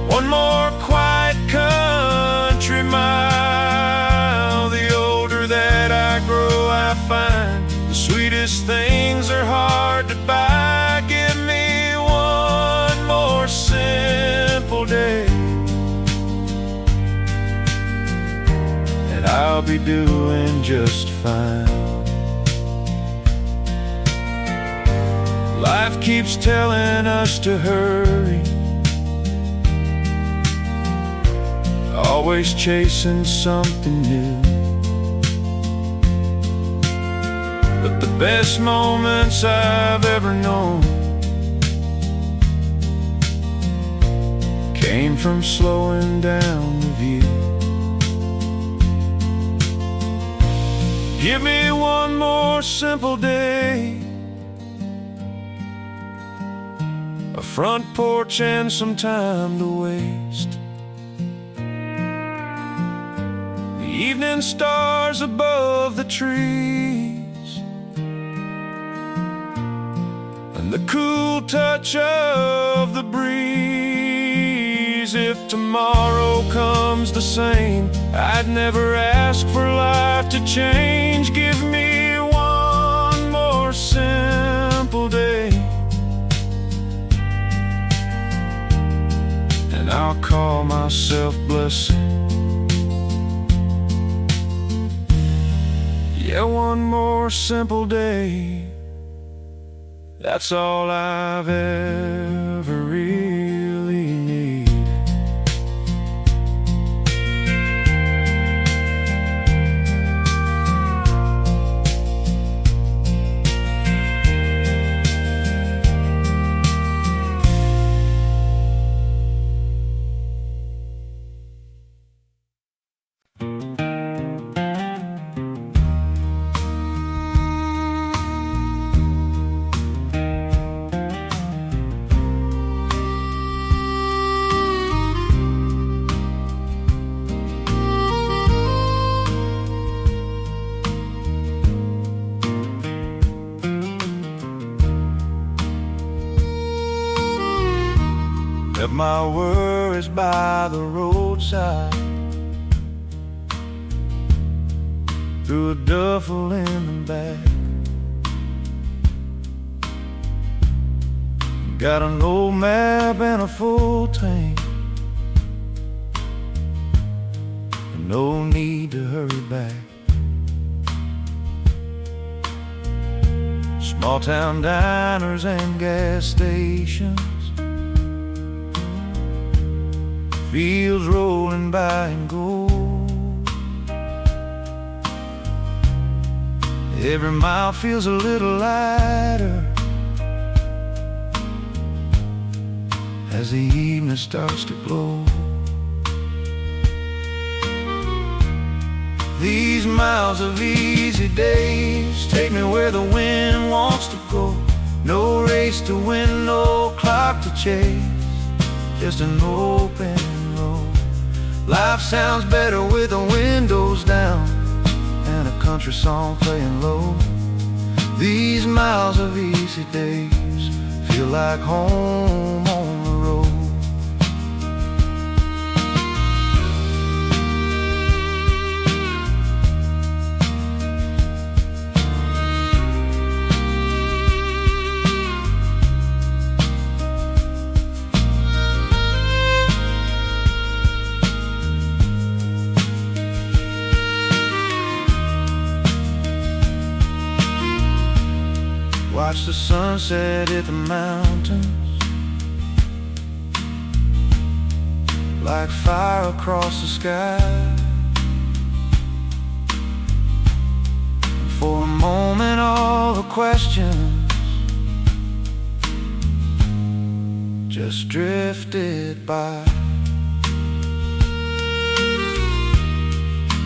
one more quiet country mile. The older that I grow, I find the sweetest things are hard to buy. Give me one more simple day, and I'll be doing just fine. Life keeps telling us to hurry, always chasing something new. But the best moments I've ever known came from slowing down the view. Give me one more simple day, a front porch and some time to waste, the evening stars above the trees, and the cool touch of the breeze. If tomorrow comes the same, I'd never ask for life to change. Give me one more simple day, and I'll call myself blessed. Yeah, one more simple day, that's all I've ever really needed. Left my worries by the roadside, threw a duffel in the back, got an old map and a full tank, and no need to hurry back. Small town diners and gas stations, fields rolling by in gold. Every mile feels a little lighter as the evening starts to glow. These miles of easy days take me where the wind wants to go. No race to win, no clock to chase, just an open road. Life sounds better with the windows down and a country song playing low. These miles of easy days feel like home on the road. Watch the sunset at the mountains, like fire across the sky. For a moment all the questions just drifted by.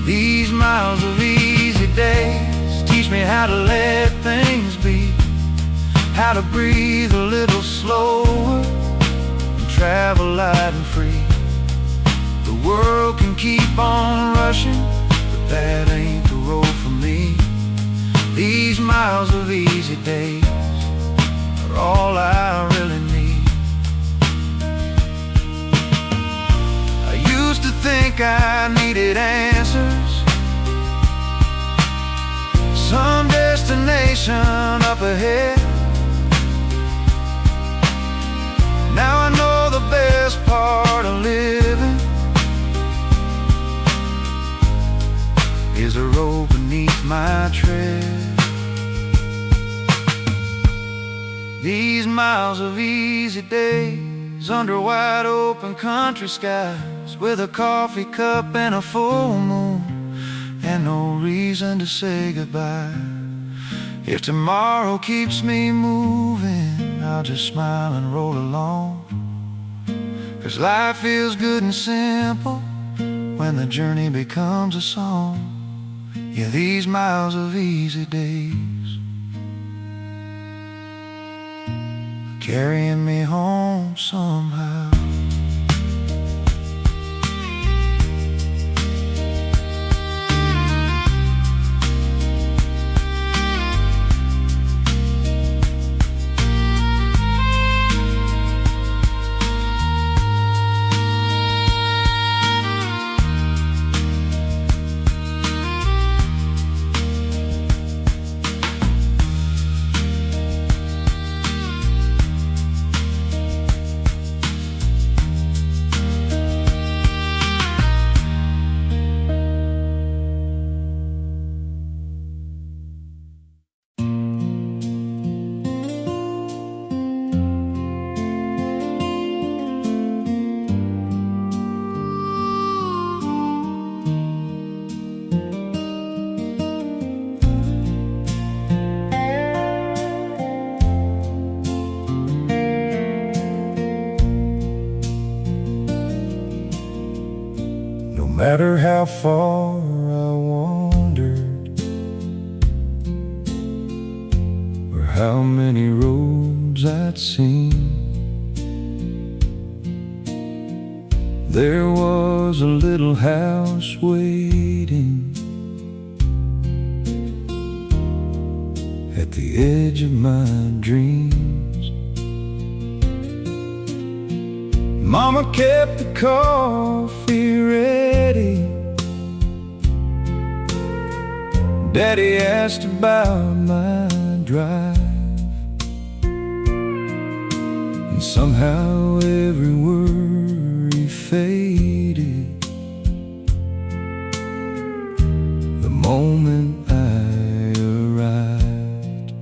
These miles of easy days teach me how to let things be, how to breathe a little slower and travel light and free. The world can keep on rushing, but that ain't the road for me. These miles of easy days are all I really need. I used to think I needed answers, some destination up ahead. Now I know the best part of living is the road beneath my tread. These miles of easy days under wide open country skies, with a coffee cup and a full moon, and no reason to say goodbye. If tomorrow keeps me moving, I'll just smile and roll along, 'cause life feels good and simple when the journey becomes a song. Yeah, these miles of easy days carrying me home somehow. No matter how far I wandered, or how many roads I'd seen, there was a little house waiting at the edge of my dreams. Mama kept the coffee ready, Daddy asked about my drive, and somehow every worry faded the moment I arrived.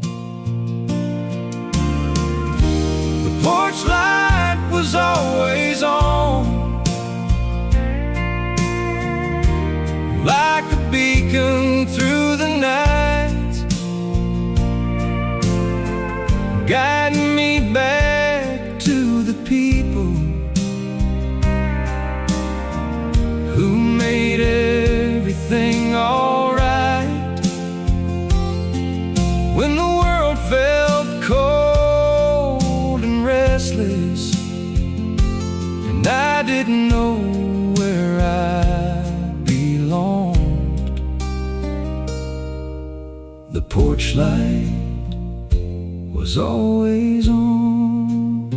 The porch light was always on, like a beacon through the night, guiding me back to the people who made everything alright. When the world felt cold and restless, and I didn't know where I belonged, the porch light was always on.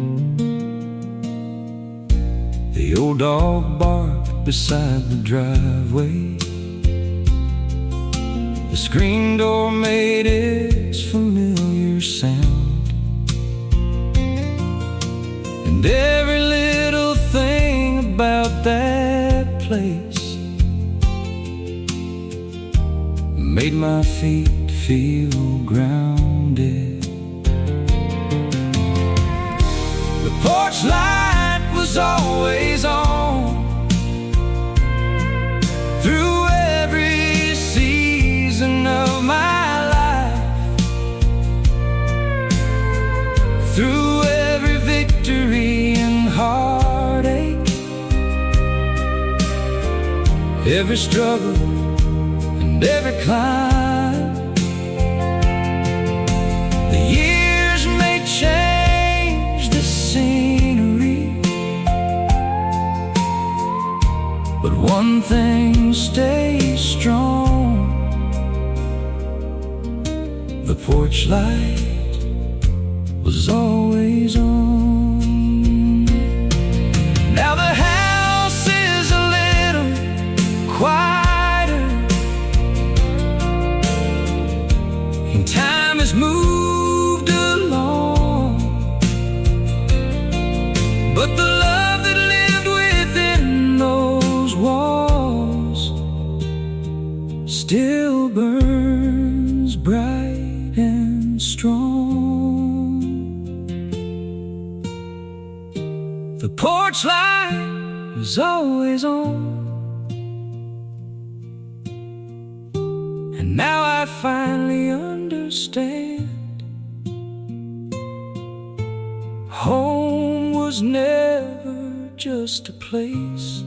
The old dog barked beside the driveway, the screen door made its familiar sound, and every little thing about that place made my feet feel grounded. The porch light was always on through every season of my life, through every victory and heartache, every struggle and every climb. The years may change the scenery, but one thing stays strong: the porch light was always on. Now the house is a little quieter, and time has moved along, but the love that lived within those walls still burns bright and strong. The porch light was always on, and now I finally understand. Home was never just a place.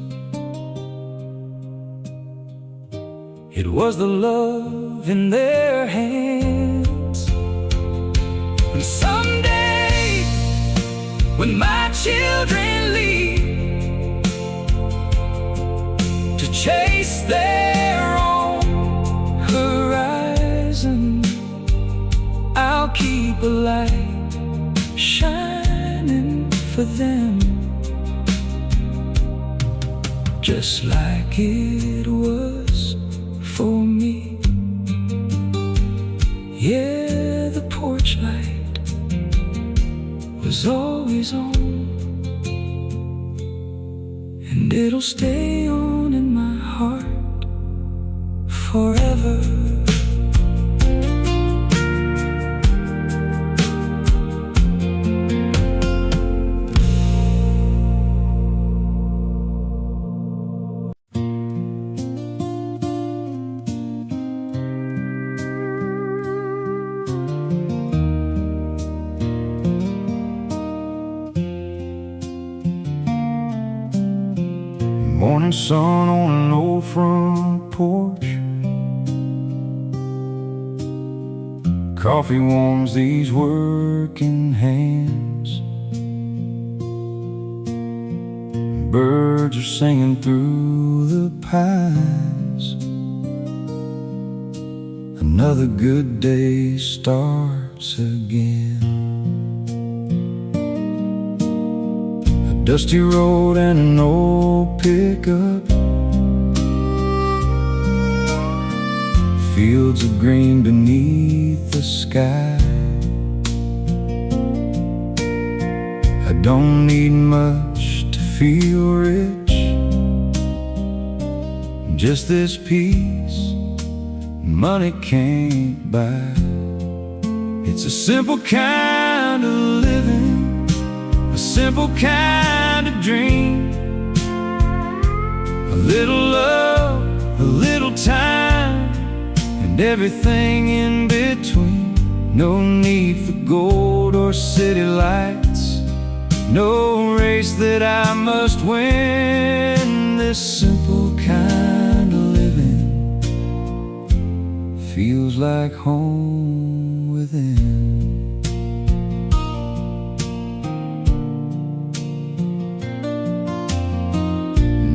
It was the love in their hands. And someday, when my children leave to chase their own horizon, I'll keep a light shining for them, just like it was for me. Yeah, the porch light was always on, and it'll stay on in my heart forever. Morning sun on an old front porch. Coffee warms these working hands. Birds are singing through the pines. Another good day starts again. A dusty road and an old pickup, fields of green beneath the sky. I don't need much to feel rich, just this peace money can't buy. It's a simple kind of living, a simple kind of dream. A little love, a little time, and everything in between. No need for gold or city lights, no race that I must win. This simple kind of living feels like home within.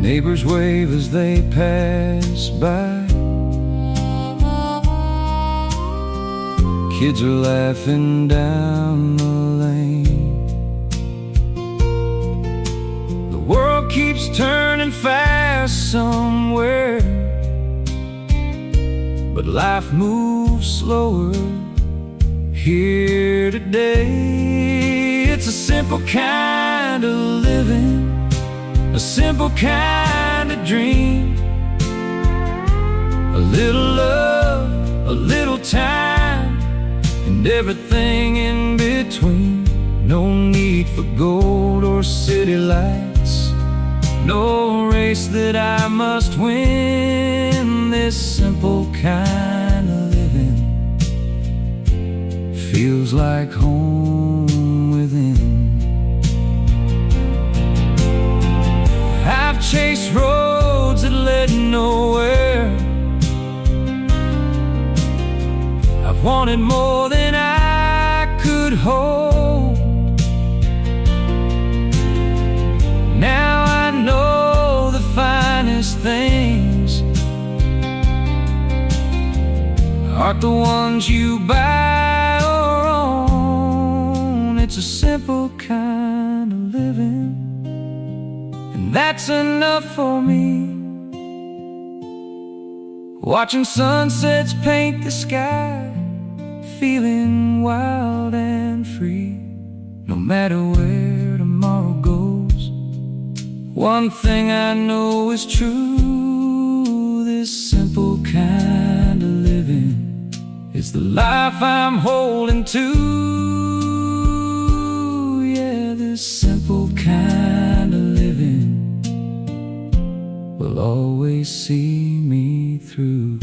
Neighbors wave as they pass by. Kids are laughing down the lane. The world keeps turning fast somewhere, but life moves slower here today. It's a simple kind of living, a simple kind of dream. A little love, a little time, and everything in between. No need for gold or city lights, no race that I must win. This simple kind of living feels like home within. I've chased roads that led nowhere, wanted more than I could hold. Now I know the finest things aren't the ones you buy or own. It's a simple kind of living, and that's enough for me. Watching sunsets paint the sky, feeling wild and free. No matter where tomorrow goes, one thing I know is true: this simple kind of living is the life I'm holding to. Yeah, this simple kind of living will always see me through.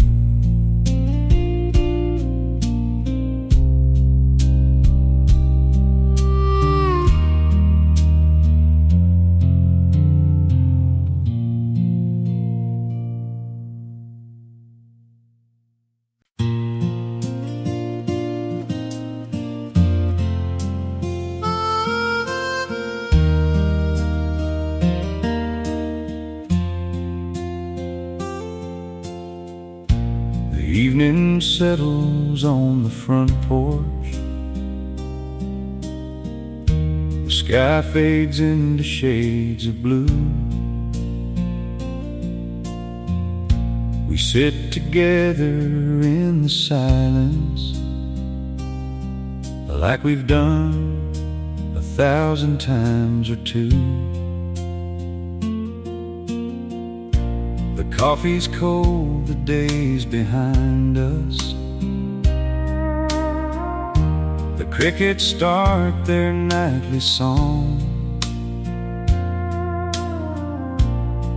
The evening settles on the front porch. The sky fades into shades of blue. We sit together in the silence, like we've done 1,000 times or two. The coffee's cold, the day's behind us. The crickets start their nightly song,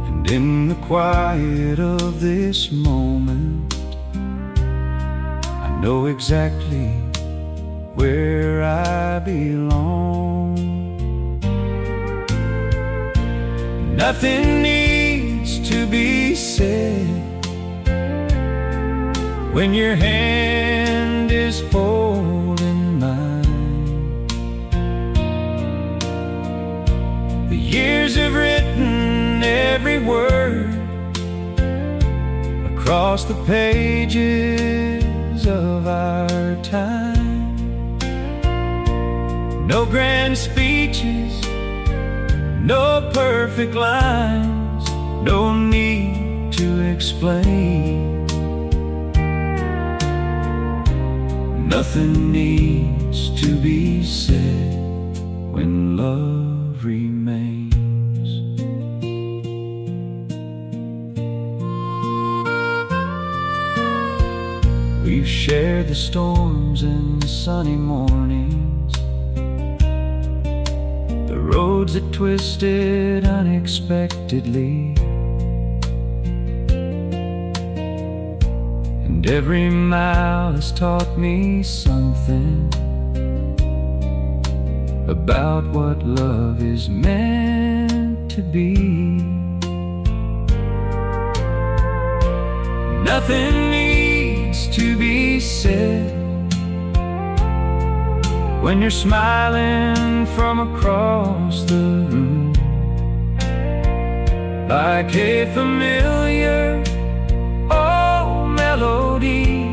and in the quiet of this moment, I know exactly where I belong. Nothing needs to be said when your hand is holding mine. The years have written every word across the pages of our time. No grand speeches, no perfect lines, no need to explain. Nothing needs to be said when love remains. We've shared the storms and the sunny mornings, the roads that twisted unexpectedly, and every mile has taught me something about what love is meant to be. Nothing needs to be said when you're smiling from across the room, like a familiar old melody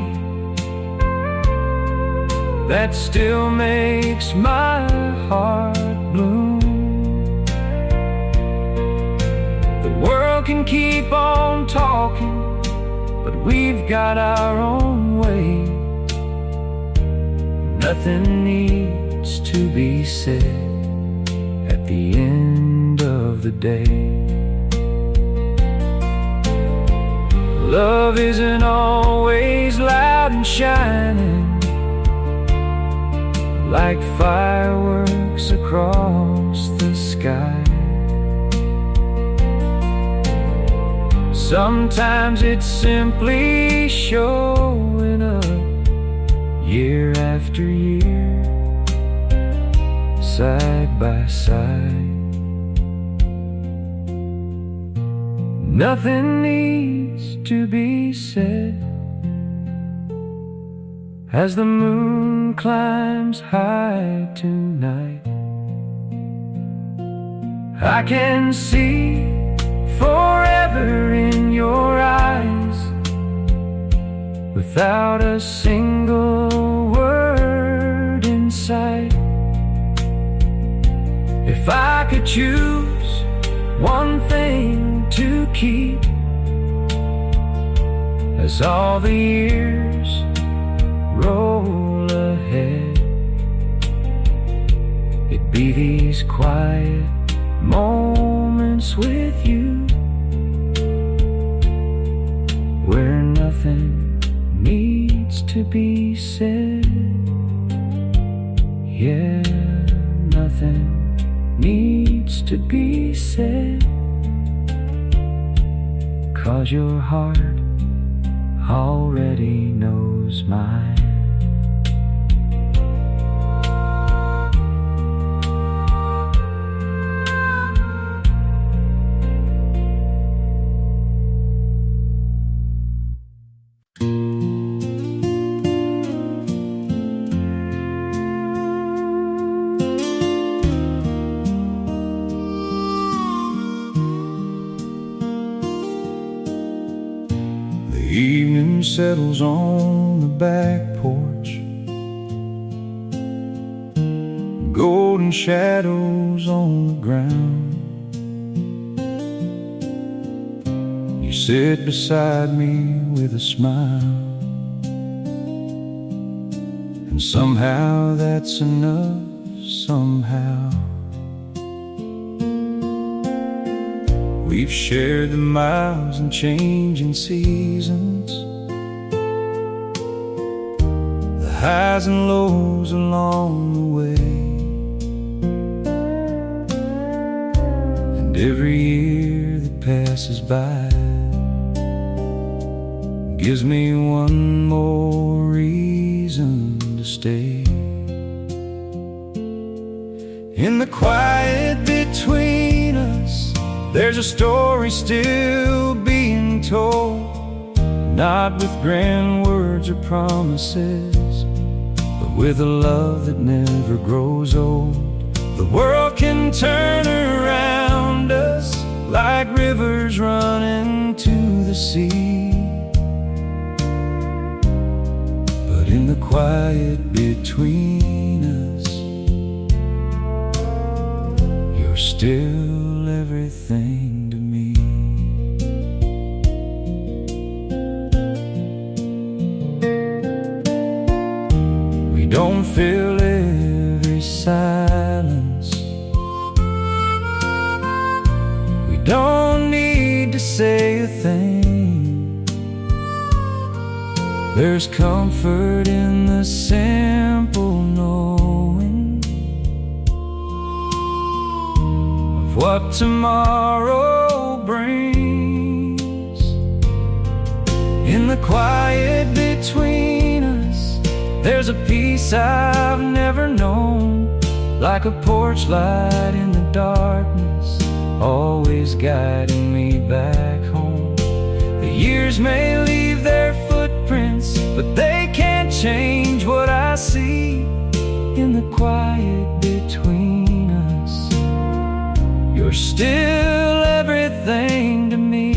that still makes my heart bloom. The world can keep on talking, but we've got our own way. Nothing needs to be said at the end of the day. Love isn't always loud and shining, like fireworks across the sky. Sometimes it's simply showing up year after year, side by side. Nothing needs to be said as the moon climbs high tonight. I can see forever in your eyes, without a single word in sight. If I could choose one thing to keep, as all the years roll ahead, it'd be these quiet moments with you, where nothing needs to be said. Yeah, nothing needs to be said, 'cause your heart already knows mine. The evening settles on the back porch, golden shadows on the ground. You sit beside me with a smile, and somehow that's enough, somehow. We've shared the miles and changing seasons, the highs and lows along the way. And every year that passes by gives me one more reason to stay. In the quiet between us, there's a story still being told, not with grand words or promises, but with a love that never grows old. The world can turn around us like rivers run into the sea, but in the quiet between us, you're still everything to me. We don't fill every silence, we don't need to say a thing. There's comfort in the simple knowing what tomorrow brings. In the quiet between us, there's a peace I've never known, like a porch light in the darkness, always guiding me back home. The years may leave their footprints, but they can't change what I see. In the quiet between us, you're still everything to me.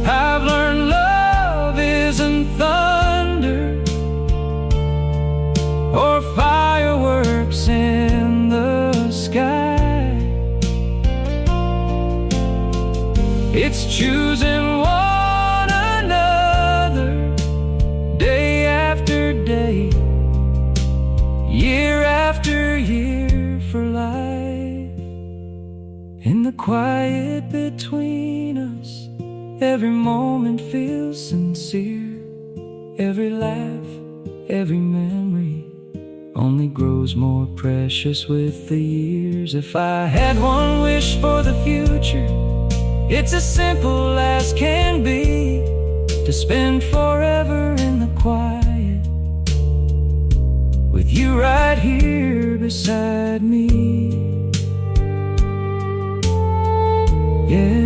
I've learned love isn't thunder or fireworks in the sky. It's choosing one another day after day, year after year, for life. In the quiet between us, every moment feels sincere. Every laugh, every memory only grows more precious with the years. If I had one wish for the future, it's as simple as can be, to spend forever in the quiet, with you right here beside me. Yeah.